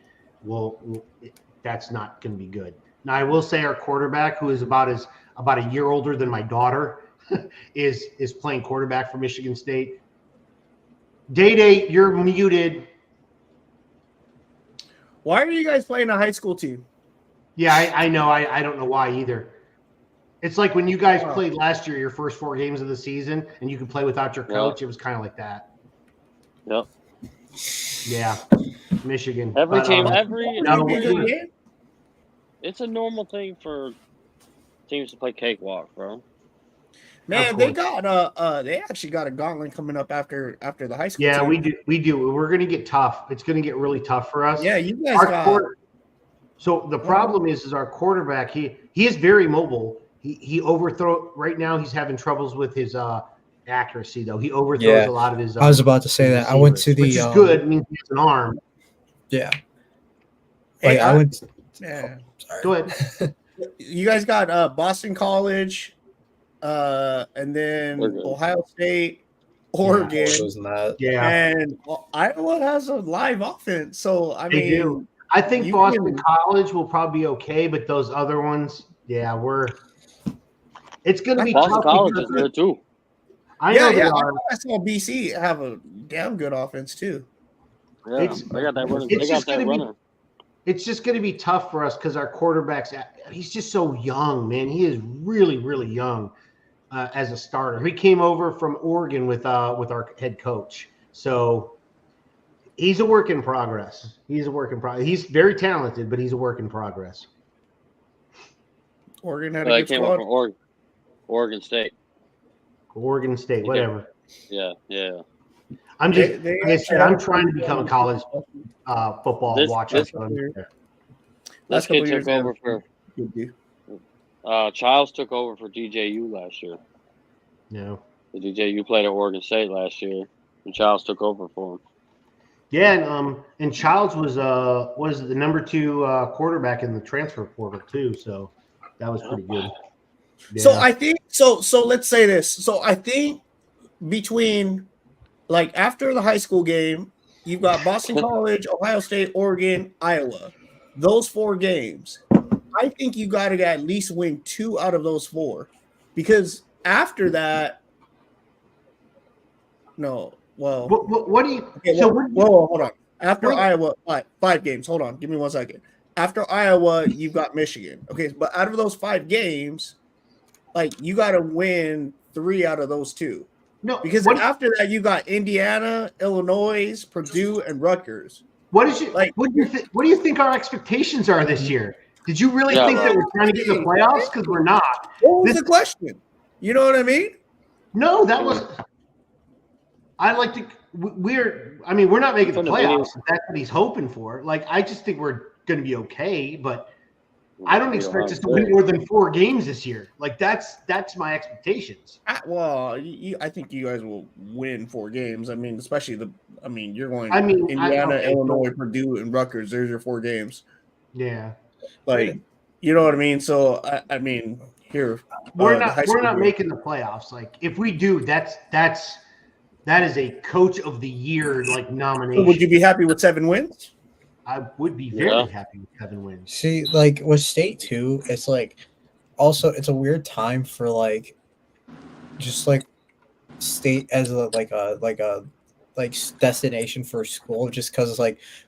that's not going to be good. Now I will say our quarterback, who is about a year older than my daughter, is playing quarterback for Michigan State. Day, you're muted. Why are you guys playing a high school team? Yeah, I know. I don't know why either. It's like when you guys played last year, your first 4 games of the season, and you could play without your coach. It was kind of like that. Yep. Yeah, Michigan. Every team, it's a normal thing for teams to play cakewalk, bro. Man, they actually got a gauntlet coming up after the high school. Yeah, team. we do. We're gonna get tough. It's gonna get really tough for us. Yeah, you guys So the problem is our quarterback. He is very mobile. He overthrow right now. He's having troubles with his accuracy though. He overthrows a lot of his. I was about to say that. I went to the. Which is good. It means he has an arm. Yeah. Hey, I went. Yeah. Sorry. Go ahead. You guys got Boston College, and then Ohio State, Oregon, and Iowa has a live offense. So They do. I think Boston College will probably be okay, but those other ones, it's going to be Boston tough. College is good too. I know they I are. saw BC have a damn good offense too. Yeah, they got that runner. It's just going to be tough for us because our quarterback's he's just so young, man. He is really, really young as a starter. He came over from Oregon with our head coach. So he's a work in progress. He's very talented, but he's a work in progress. Oregon had a good squad. From Oregon State. Oregon State, whatever. Yeah. I'm just, like I said, I'm trying to become a college football watcher. This kid took over for Childs took over for DJU last year. Yeah. The DJU played at Oregon State last year, and Childs took over for him. Yeah, and Childs was the number 2 quarterback in the transfer portal too, so that was pretty good. Yeah. So I think so let's say this. So I think between like after the high school game, you've got Boston College, Ohio State, Oregon, Iowa. Those 4 games. I think you got to at least win 2 out of those 4. Because after that, no. Well, what do you? Okay, hold on. After Iowa, 5 games. Hold on. Give me 1 second. After Iowa, you've got Michigan. Okay, but out of those 5 games, like you got to win 3 out of those 2. No, because after that you got Indiana, Illinois, Purdue, and Rutgers. What do you think our expectations are this year? Did you really think that we're trying to get in the playoffs? Because we're not. What was the question? You know what I mean? No, that was. I like to. We're not making the playoffs. That's what he's hoping for. Like, I just think we're going to be okay, but I don't expect us to win more than 4 games this year. Like, that's my expectations. I think you guys will win 4 games. I mean, especially you're going. Indiana, Illinois, Purdue, and Rutgers. There's your 4 games. Yeah. Like, you know what I mean? So here we're not making the playoffs. Like, if we do, that is a coach of the year nomination. So would you be happy with 7 wins? I would be very happy with 7 wins. See, like with State too, it's like also it's a weird time for just State as a destination for school, just because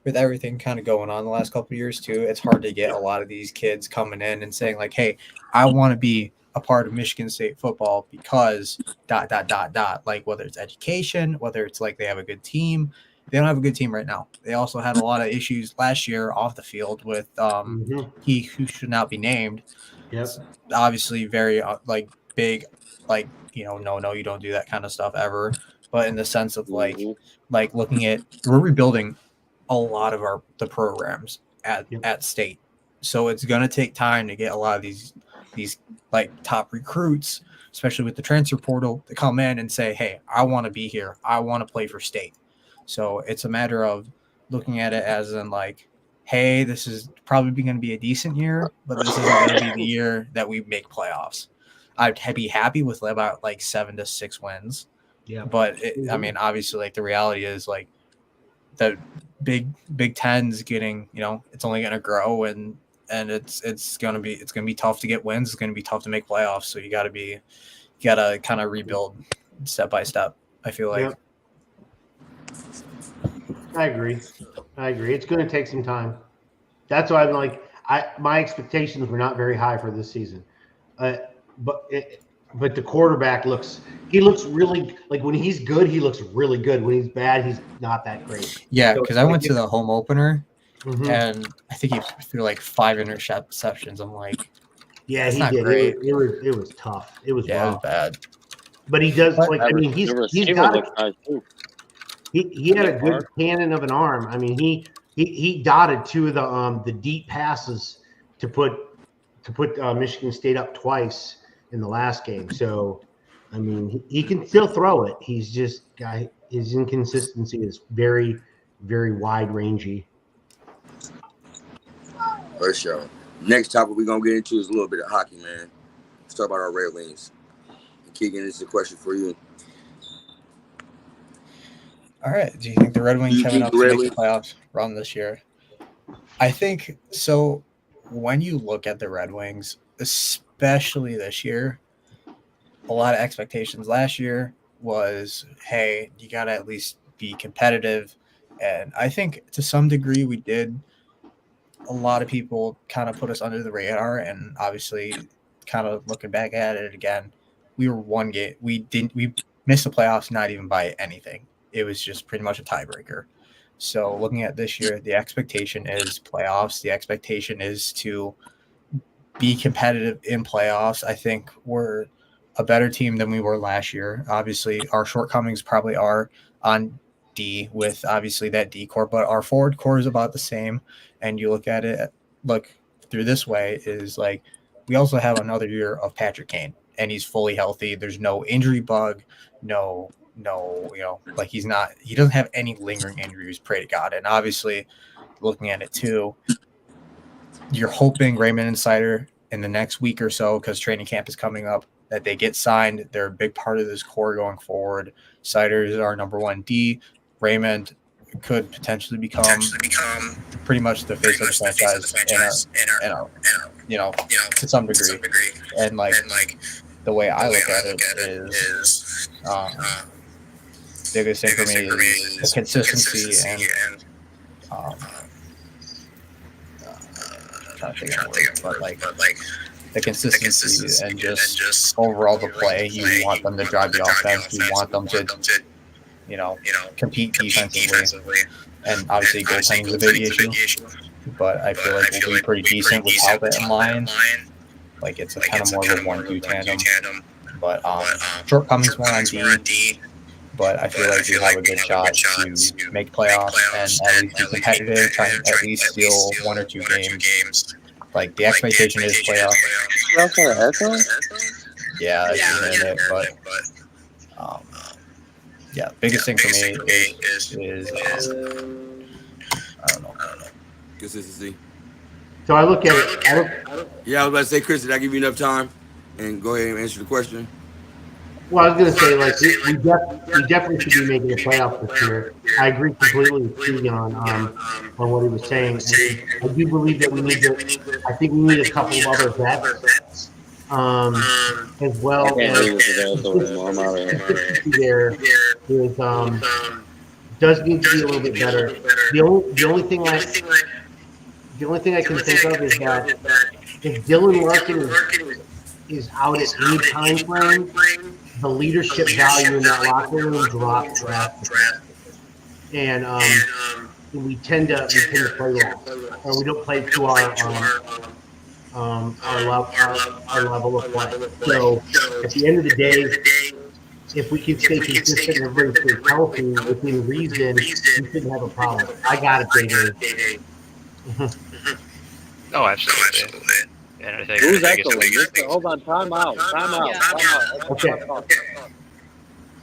with everything kind of going on the last couple of years too, it's hard to get a lot of these kids coming in and saying hey, I want to be a part of Michigan State football because ... Like whether it's education, whether it's they have a good team. They don't have a good team right now. They also had a lot of issues last year off the field with he who should not be named. Yes, obviously very big, no, you don't do that kind of stuff ever. But in the sense of looking at, we're rebuilding a lot of the programs at State, so it's gonna take time to get a lot of these top recruits, especially with the transfer portal, to come in and say, hey, I want to be here. I want to play for State. So it's a matter of looking at it as in hey, this is probably going to be a decent year, but this isn't going to be the year that we make playoffs. I'd be happy with about like 7 to 6 wins. Yeah. But I mean, obviously, like the reality is like the Big Ten's getting, it's only going to grow, and it's going to be tough to get wins. It's going to be tough to make playoffs. So you got to kind of rebuild step by step. I feel like. Yep. I agree. It's going to take some time. That's why I'm like, my expectations were not very high for this season. But the quarterback looks really, like when he's good, he looks really good. When he's bad, he's not that great. Yeah, because I went to the home opener, Mhm. and I think he threw like 5 interceptions. I'm like, Yeah, that's he not did. great. It was tough. It was It was rough. bad. But he does, But like, I mean, he's receiver got looks nice too. he had a good cannon of an arm. I mean, he dotted 2 of the deep passes to put Michigan State up twice in the last game. So, I mean, he can still throw it. He's just his inconsistency is very, very wide rangy. For sure. Next topic we're gonna get into is a little bit of hockey, man. Let's talk about our Red Wings. Keegan, this is a question for you. All right. Do you think the Red Wings have enough to make the playoffs run this year? I think so. When you look at the Red Wings, especially this year, a lot of expectations last year was, hey, you got to at least be competitive. And I think to some degree we did. A lot of people kind of put us under the radar, and obviously kind of looking back at it again, we were one game. We missed the playoffs, not even by anything. It was just pretty much a tiebreaker. So looking at this year, the expectation is playoffs. The expectation is to be competitive in playoffs. I think we're a better team than we were last year. Obviously, our shortcomings probably are on D with obviously that D core, but our forward core is about the same. And you look at it, through this way is like we also have another year of Patrick Kane, and he's fully healthy. There's no injury bug, no, like he doesn't have any lingering injuries, pray to God. And obviously, looking at it too, you're hoping Raymond and Sider in the next week or so, because training camp is coming up, that they get signed. They're a big part of this core going forward. Sider is our number 1 D. Raymond could potentially become pretty much the face of the franchise to some degree. And the way I look at it is biggest thing for me is the consistency and trying to think of words, but the consistency and just overall the play. You want them to drive the offense. You want them to compete defensively. And obviously goaltending is a big issue. But I feel like we'll be pretty decent with Talbot and Lyon. Like it's a kind of more of a 1-2 tandem. But shortcomings more on D. But I feel like we have a good shot to make playoffs and at least be competitive, try and at least steal 1 or 2 games. Like the expectation is playoff. Yeah, that's it. But biggest thing for me is I don't know. Consistency. So I look at it. Yeah, I was about to say, Chris, did I give you enough time? And go ahead and answer the question. Well, I was going to say, we definitely should be making a playoff this year. I agree completely with Keegan on what he was saying. And I do believe that we need I think we need a couple of other vets as well. Consistency there is does need to be a little bit better. The only thing I can think of is that if Dylan Larkin is out at any time frame, the leadership value in that locker room drops drastically. And we tend to play well, or we don't play to our level of play. So at the end of the day, if we can stay consistent and everybody stays healthy within reason, we shouldn't have a problem. I got it, JJ. Oh, absolutely. And I think Who's echoing? Hold on, time out. Okay.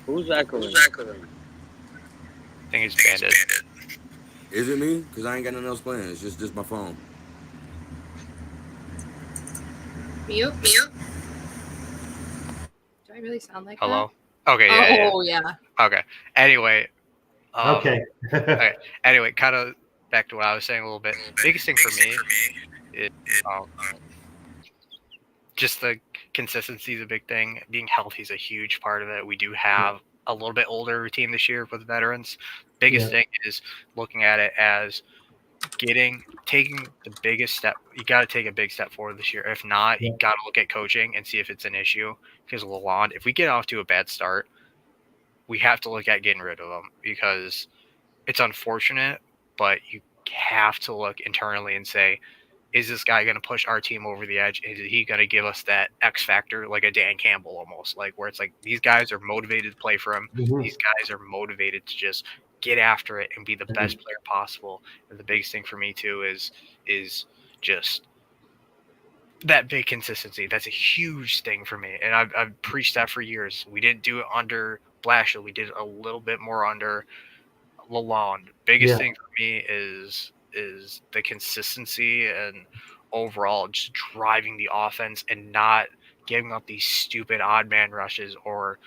Who's echoing? I think it's Bandit. Is it me? Because I ain't got nothing else playing. It's just my phone. Mute. I really sound like Hello. Okay. Yeah. Oh, yeah. Okay. Anyway. Okay. Okay. Anyway, kind of back to what I was saying a little bit. Biggest thing for me is just the consistency is a big thing. Being healthy is a huge part of it. We do have a little bit older team this year with veterans. Biggest thing is looking at it as taking the biggest step. You got to take a big step forward this year. If not, you got to look at coaching and see if it's an issue. Because Lalonde, if we get off to a bad start, we have to look at getting rid of him because it's unfortunate, but you have to look internally and say, is this guy going to push our team over the edge? Is he going to give us that X factor, like a Dan Campbell almost, like where it's like these guys are motivated to play for him. Mhm. These guys are motivated to just get after it and be the best player possible. And the biggest thing for me too is just that big consistency. That's a huge thing for me, and I've preached that for years. We didn't do it under Blashill. We did it a little bit more under Lalonde. Biggest thing for me is the consistency and overall just driving the offense and not giving up these stupid odd man rushes or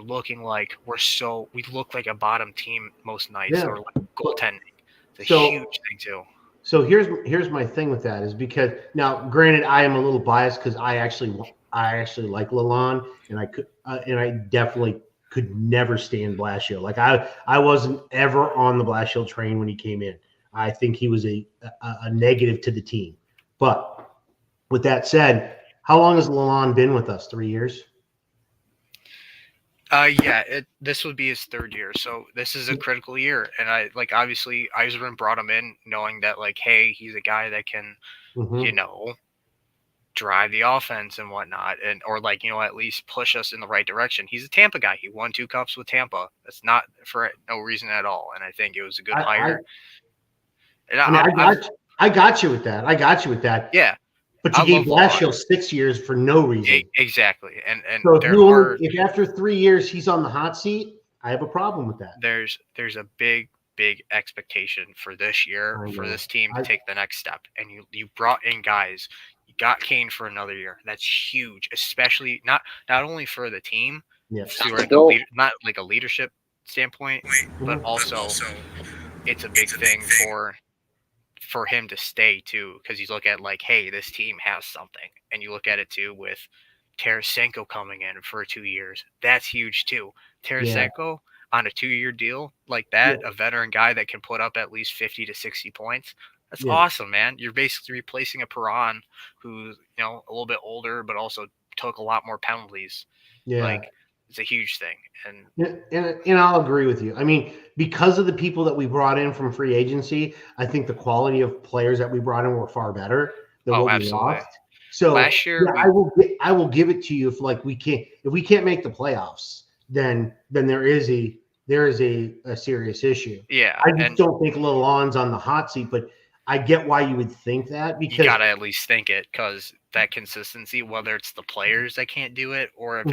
looking like we look like a bottom team most nights or like goaltending. It's a huge thing too. So here's my thing with that is because now, granted, I am a little biased because I actually like Lalonde and I definitely could never stand Blashill. Like I wasn't ever on the Blashill train when he came in. I think he was a negative to the team. But with that said, how long has Lalonde been with us? 3 years? This would be his third year, so this is a critical year. And obviously Yzerman brought him in knowing that hey, he's a guy that can, drive the offense and whatnot, and or at least push us in the right direction. He's a Tampa guy. He won 2 cups with Tampa. That's not for no reason at all. And I think it was a good hire. I got you with that. Yeah. But you gave Blashill 6 years for no reason. Exactly. And so if after 3 years he's on the hot seat, I have a problem with that. There's a big expectation for this year for this team to take the next step. And you brought in guys. You got Kane for another year. That's huge, especially not only for the team, not like a leadership standpoint, but also it's a big thing for him to stay too, because you look at hey, this team has something, and you look at it too with Tarasenko coming in for 2 years. That's huge too. Tarasenko on a 2-year deal like that, a veteran guy that can put up at least 50 to 60 points. That's awesome, man. You're basically replacing a Perron who's a little bit older, but also took a lot more penalties. Yeah. It's a huge thing. And I'll agree with you. I mean, because of the people that we brought in from free agency, I think the quality of players that we brought in were far better than what we lost. So last year, I will give it to you if we can't make the playoffs, then there is a serious issue. Yeah. I just don't think Lalonde's on the hot seat, but I get why you would think that, because you gotta at least think it, because that consistency, whether it's the players that can't do it or if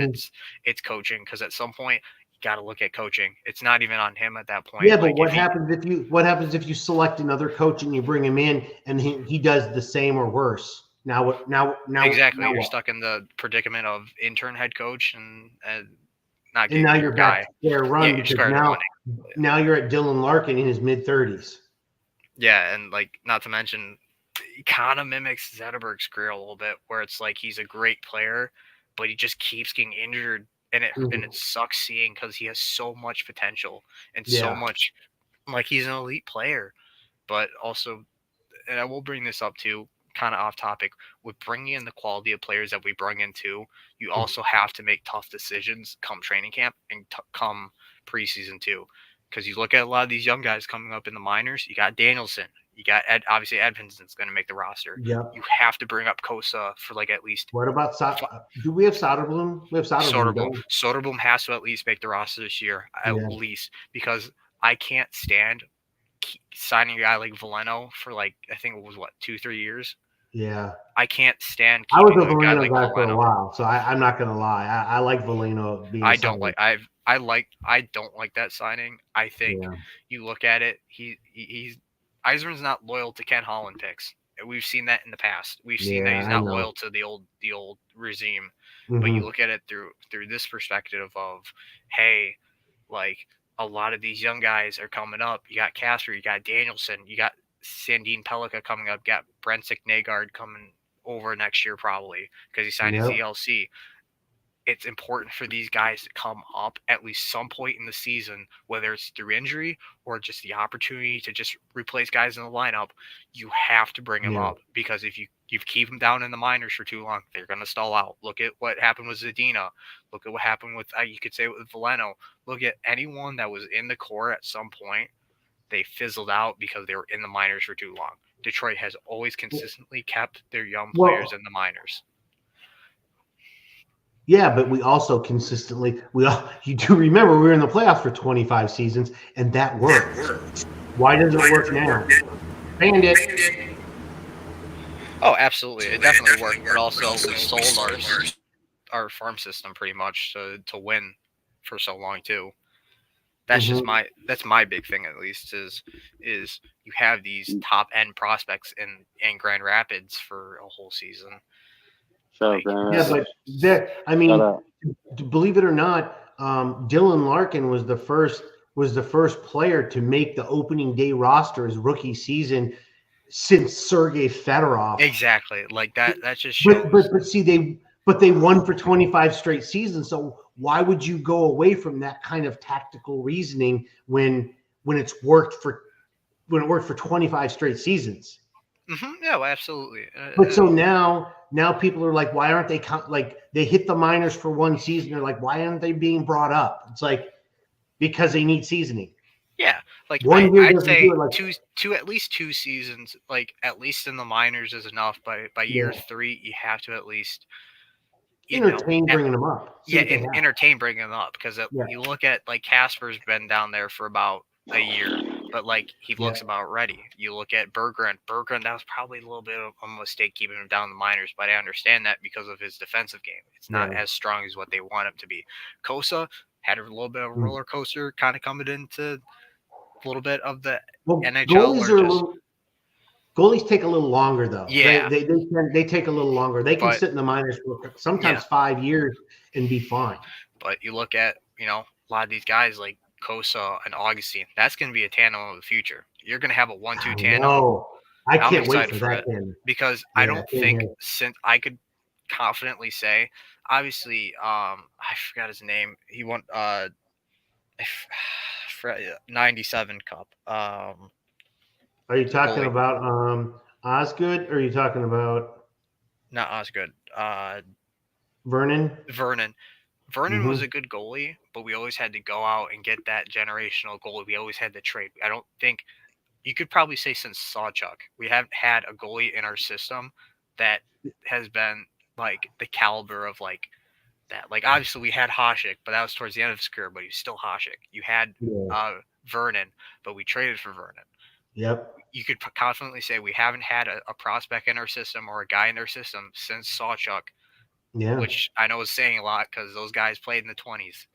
it's coaching, because at some point you got to look at coaching. It's not even on him at that point. Yeah, but what happens if you select another coach and you bring him in and he does the same or worse? Now exactly. Now you're what? Stuck in the predicament of intern head coach and not and getting now your you're guy. back to their run because now you're at Dylan Larkin in his mid-30s. Yeah, and not to mention, he kind of mimics Zetterberg's career a little bit, where it's he's a great player, but he just keeps getting injured, and it sucks seeing because he has so much potential and so much, he's an elite player, but also, and I will bring this up too, kind of off topic, with bringing in the quality of players that we bring in too, you also have to make tough decisions come training camp and come preseason too. Because you look at a lot of these young guys coming up in the minors, you got Danielson, you got obviously Edvinson's going to make the roster. Yeah. You have to bring up Kosa for at least. What about do we have Soderblom? We have Soderblom. Soderblom has to at least make the roster this year, at least, because I can't stand signing a guy like Veleno for I think it was 2-3 years. Yeah. I can't stand. I was a Veleno guy for a while, so I'm not going to lie. I like Veleno being. I don't like that signing. I think you look at it, he's Yzerman's not loyal to Ken Holland picks. We've seen that in the past. We've seen that he's not loyal to the old regime. Mm-hmm. But you look at it through this perspective of, hey, like a lot of these young guys are coming up. You got Casper, you got Danielson, you got Sandine Pellica coming up, you got Brensik Nagard coming over next year probably because he signed his ELC. It's important for these guys to come up at least some point in the season, whether it's through injury or just the opportunity to just replace guys in the lineup. You have to bring them up, because if you keep them down in the minors for too long, they're going to stall out. Look at what happened with Zadina. Look at what happened with, you could say, with Valeno. Look at anyone that was in the core at some point. They fizzled out because they were in the minors for too long. Detroit has always consistently kept their young players in the minors. Yeah, but we also consistently you do remember we were in the playoffs for 25 seasons, and that worked. Why doesn't it work now? Bandit. Oh, absolutely, it definitely worked. But also, we sold our farm system pretty much to win for so long too. That's just my big thing, at least, is you have these top end prospects in Grand Rapids for a whole season. But believe it or not, Dylan Larkin was the first player to make the opening day roster his rookie season since Sergei Fedorov. Exactly, like that. That just shows. But see, they won for 25 straight seasons. So why would you go away from that kind of tactical reasoning when it worked for 25 straight seasons? Yeah, well, absolutely. But so now people are like, why aren't they they hit the minors for one season? They're like, why aren't they being brought up? It's like, because they need seasoning. Yeah, like I'd say two at least 2 seasons, like at least in the minors is enough. By year 3, you have to at least entertain bringing them up. Entertain bringing them up, because you look at like Casper's been down there for about a year, but like he looks about ready. You look at Berggren, that was probably a little bit of a mistake keeping him down in the minors, but I understand that because of his defensive game. It's not as strong as what they want him to be. Kosa had a little bit of a roller coaster kind of coming into a little bit of the NHL. Goalies take a little longer though. Yeah, they take a little longer. They can sit in the minors for sometimes 5 years and be fine. But you look at a lot of these guys like Kosa and Augustine. That's going to be a tandem of the future. You're going to have a 1-2 tandem. No, I can't wait for that tandem. Because I don't think, since I could confidently say, obviously, I forgot his name. He won 97 Cup. Are you talking about Osgood, or are you talking about not Osgood? Vernon. Vernon was a good goalie, but we always had to go out and get that generational goalie. We always had to trade. I don't think you could probably say since Sawchuk, we haven't had a goalie in our system that has been like the caliber of like that. Like obviously we had Hasek, but that was towards the end of his career, but he was still Hasek. You had Vernon, but we traded for Vernon. Yep. You could confidently say we haven't had a prospect in our system or a guy in our system since Sawchuk. Yeah. Which I know is saying a lot because those guys played in the 20s.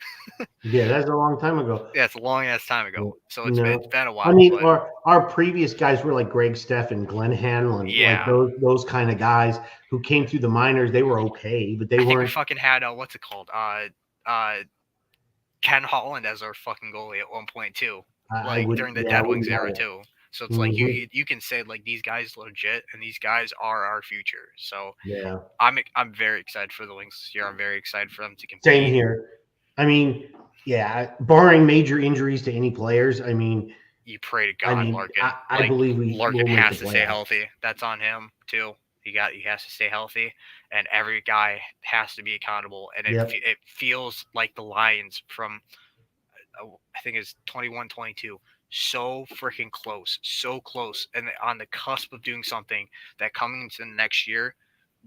Yeah, that's a long time ago. Yeah, it's a long ass time ago. So it's been a while. I mean, our previous guys were like Greg Steff and Glenn Hanlon. Yeah. Like those kind of guys who came through the minors. They were okay, but they weren't. We fucking had what's it called? Ken Holland as our fucking goalie at one point too. During the Dead Wings era too. So it's like you can say like these guys legit, and these guys are our future. So yeah, I'm very excited for the Wings this year. I'm very excited for them to compete. Same here. I mean, barring major injuries to any players, I mean, you pray to God Larkin. I believe Larkin has to stay healthy. That's on him too. He has to stay healthy, and every guy has to be accountable. And it feels like the Lions from I think it's 21-22. So freaking close, and on the cusp of doing something that coming into the next year,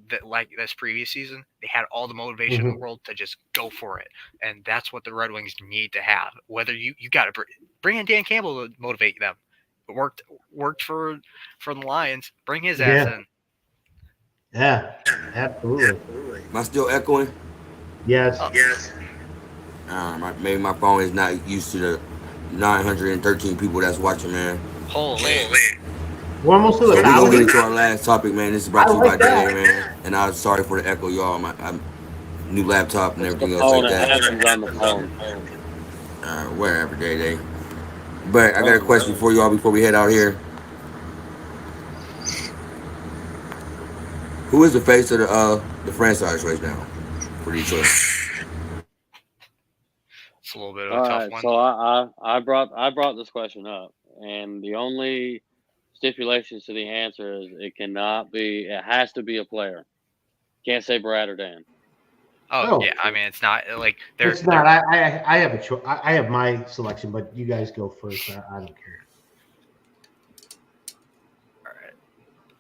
that like this previous season, they had all the motivation in the world to just go for it, and that's what the Red Wings need to have. Whether you got to bring in Dan Campbell to motivate them, it worked for the Lions. Bring his ass in. Yeah, absolutely. Am I still echoing? Yes. Yes. Maybe my phone is not used to the 913 people that's watching, man. Holy. We're almost to So the we're gonna get hour. into our last topic, man. This is brought to you by like that. DA, man. And I'm sorry for the echo, y'all. My new laptop and It's the everything else phone. like It that. happens on the phone. Wherever day. But I got a question for y'all before we head out here. Who is the face of the franchise right now for Detroit? It's a little bit of All a tough right, one. so I brought this question up, and the only stipulations to the answer is it has to be a player. Can't say Brad or Dan. Oh yeah, I mean it's not like they're. It's not. I have a choice. I have my selection, but you guys go first. I don't care. All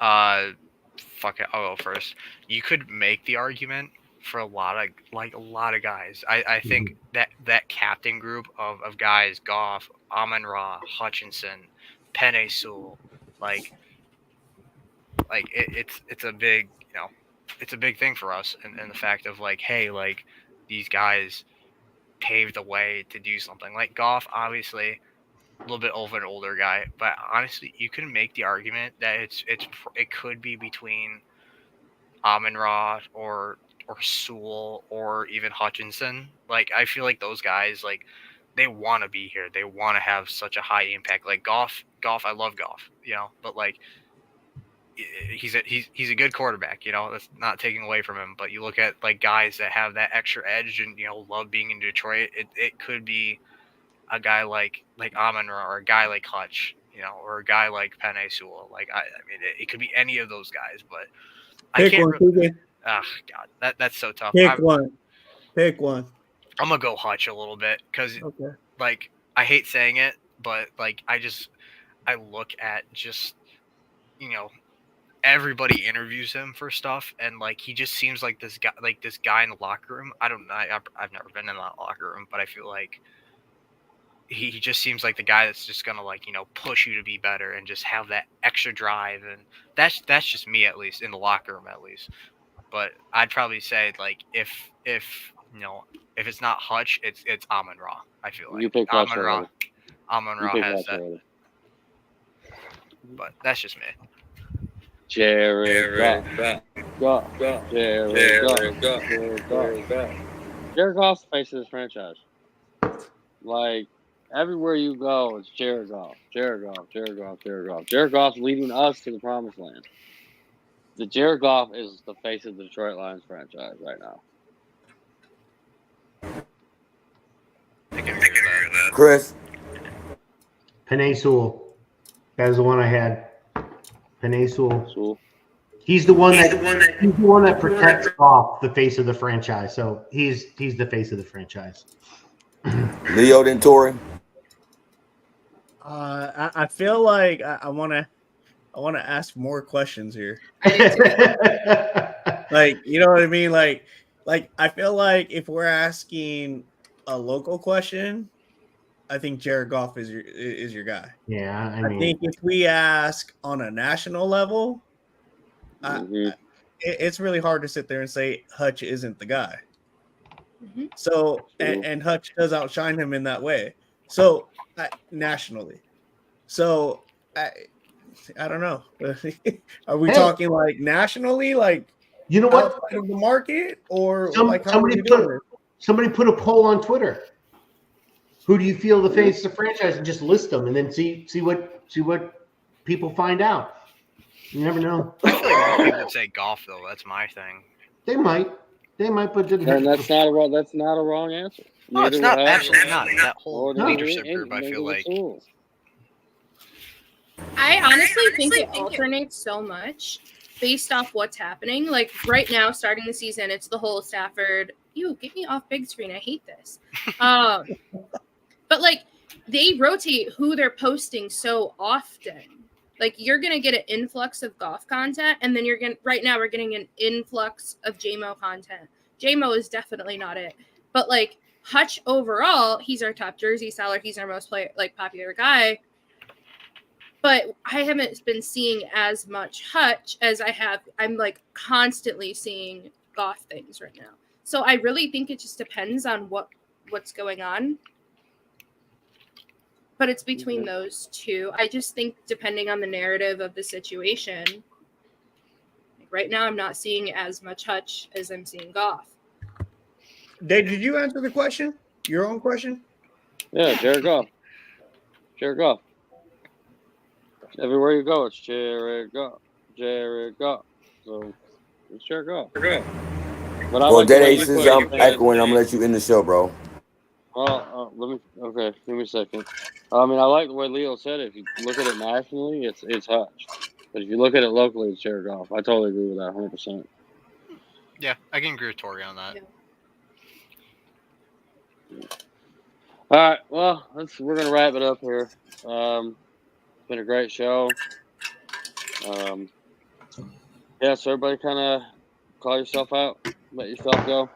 right. Fuck it. I'll go first. You could make the argument for a lot of guys. I think that captain group of guys, Goff, Amon-Ra, Hutchinson, Penei Sewell, like it's a big it's a big thing for us, and the fact of like, hey, like these guys paved the way to do something. Like Goff, obviously a little bit of an older guy, but honestly, you can make the argument that it could be between Amon-Ra or Sewell or even Hutchinson. Like I feel like those guys, like they want to be here. They want to have such a high impact. Like Goff, I love Goff, but like he's a good quarterback. That's not taking away from him. But you look at like guys that have that extra edge and love being in Detroit. It could be a guy like Amon-Ra or a guy like Hutch, or a guy like Penei Sewell. Like I mean, it could be any of those guys, but Pick I can't. one, God, that's so tough. Pick one. I'm gonna go Hutch a little bit because, Okay. like, I hate saying it, but like I look at just everybody interviews him for stuff, and like he just seems like this guy in the locker room. I don't know. I've never been in that locker room, but I feel like he just seems like the guy that's just gonna push you to be better and just have that extra drive, and that's just me, at least in the locker room at least. But I'd probably say like if it's not Hutch, it's Amon-Ra. I feel like You picked Hutch Amon-Ra already. has that. But that's just me. Jared Goff. Jared Goff's the face of this franchise. Like, everywhere you go, it's Jared Goff. Jared Goff's leading us to the promised land. The Jared Goff is the face of the Detroit Lions franchise right now. I can agree with that. Chris. Penei Sewell. That is the one I had. Penei Sewell. He's the one that protects Goff, the face of the franchise. So he's the face of the franchise. Leo Dentori. I feel like I want to ask more questions here. Like, you know what I mean? Like I feel like if we're asking a local question, I think Jared Goff is your guy. Yeah, I mean, think if we ask on a national level, it's really hard to sit there and say Hutch isn't the guy. Mm-hmm. So and Hutch does outshine him in that way. So nationally, so I don't know. Are we talking like nationally, like what, outside of the market, or somebody put a poll on Twitter? Who do you feel the face of the franchise, and just list them, and then see what people find out. You never know. I feel like most people would say Goff, though. That's my thing. They might, but that's not a wrong answer. No, it's not. Absolutely not. That whole leadership group, I feel like. I honestly think it alternates so much based off what's happening. Like right now, starting the season, it's the whole Stafford. Get me off big screen. I hate this. But like they rotate who they're posting so often. Like you're gonna get an influx of Goff content, and then right now we're getting an influx of JMO content. JMO is definitely not it, but like Hutch overall, he's our top jersey seller. He's our most popular guy. But I haven't been seeing as much Hutch as I have. I'm like constantly seeing Goff things right now. So I really think it just depends on what's going on. But it's between those two. I just think depending on the narrative of the situation, like right now I'm not seeing as much Hutch as I'm seeing Goff. Dave, did you answer the question? Your own question? Yeah, Jared Goff. Jared Goff. Everywhere you go, it's Jared Goff. Jared Goff. So it's Jared Goff. But I Well, like the way Daddy, you since put it. I'm echoing, I'm gonna let you end the show, bro. Okay, give me a second. I mean, I like the way Leo said it. If you look at it nationally, it's Hutch. But if you look at it locally, it's Jared Goff. I totally agree with that 100%. Yeah, I can agree with Tori on that. Yeah. All right, well, we're going to wrap it up here. It's been a great show. Yeah, so everybody kind of call yourself out. Let yourself go.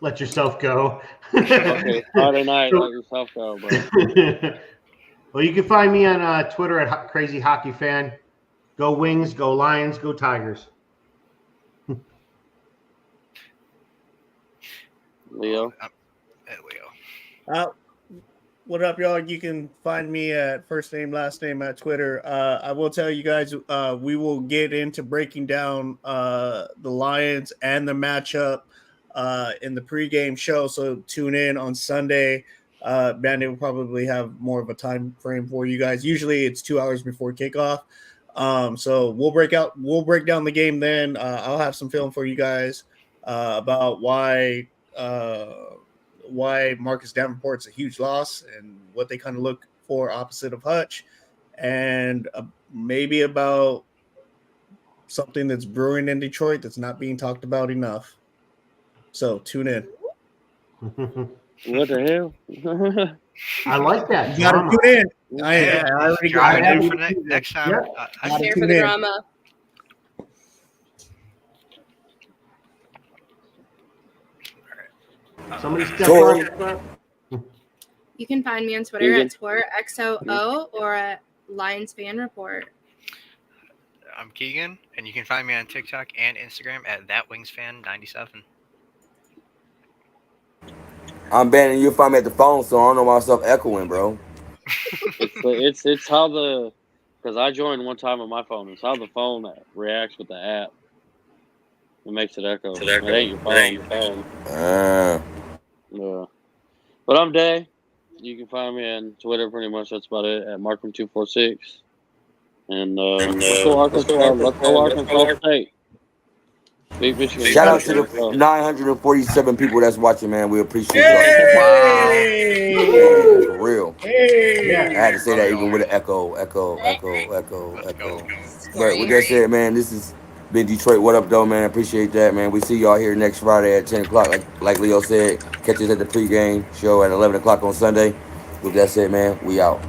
Let yourself go. Okay, Friday night, let yourself go, bro. Well, you can find me on Twitter at Crazy Hockey Fan. Go Wings, go Lions, go Tigers. Leo. Leo. What up, y'all? You can find me at first name, last name at Twitter. I will tell you guys, we will get into breaking down the Lions and the matchup in the pregame show. So tune in on Sunday. Bandit will probably have more of a time frame for you guys. Usually it's 2 hours before kickoff. So we'll break down the game then. I'll have some film for you guys about why Marcus Davenport's a huge loss and what they kind of look for opposite of Hutch, and maybe about something that's brewing in Detroit that's not being talked about enough. So tune in. What the hell? I like that. You gotta drama. tune in. Yeah, I already drop got it in it. for next time. Yeah. I Here tune for the in. drama. Somebody step Tori. up. You can find me on Twitter at TorXOO or at LionsFanReport. I'm Keegan, and you can find me on TikTok and Instagram at ThatWingsFan97. I'm banning you. Find me at the phone, so I don't know myself echoing, bro. It's how because I joined one time on my phone. It's how the phone reacts with the app. It makes it echo. It ain't your phone. Yeah. But I'm Day. You can find me on Twitter pretty much. That's about it at Markham246. And let's go Arkansas State. Big Michigan. Shout out to the 947 people that's watching, man. We appreciate y'all. Hey! Man, for real. Hey! I had to say that even with an echo. But with that said, man, this has been Detroit What Up Doe, man. Appreciate that, man. We see y'all here next Friday at 10 o'clock. Like Leo said, catch us at the pregame show at 11 o'clock on Sunday. With that said, man, we out.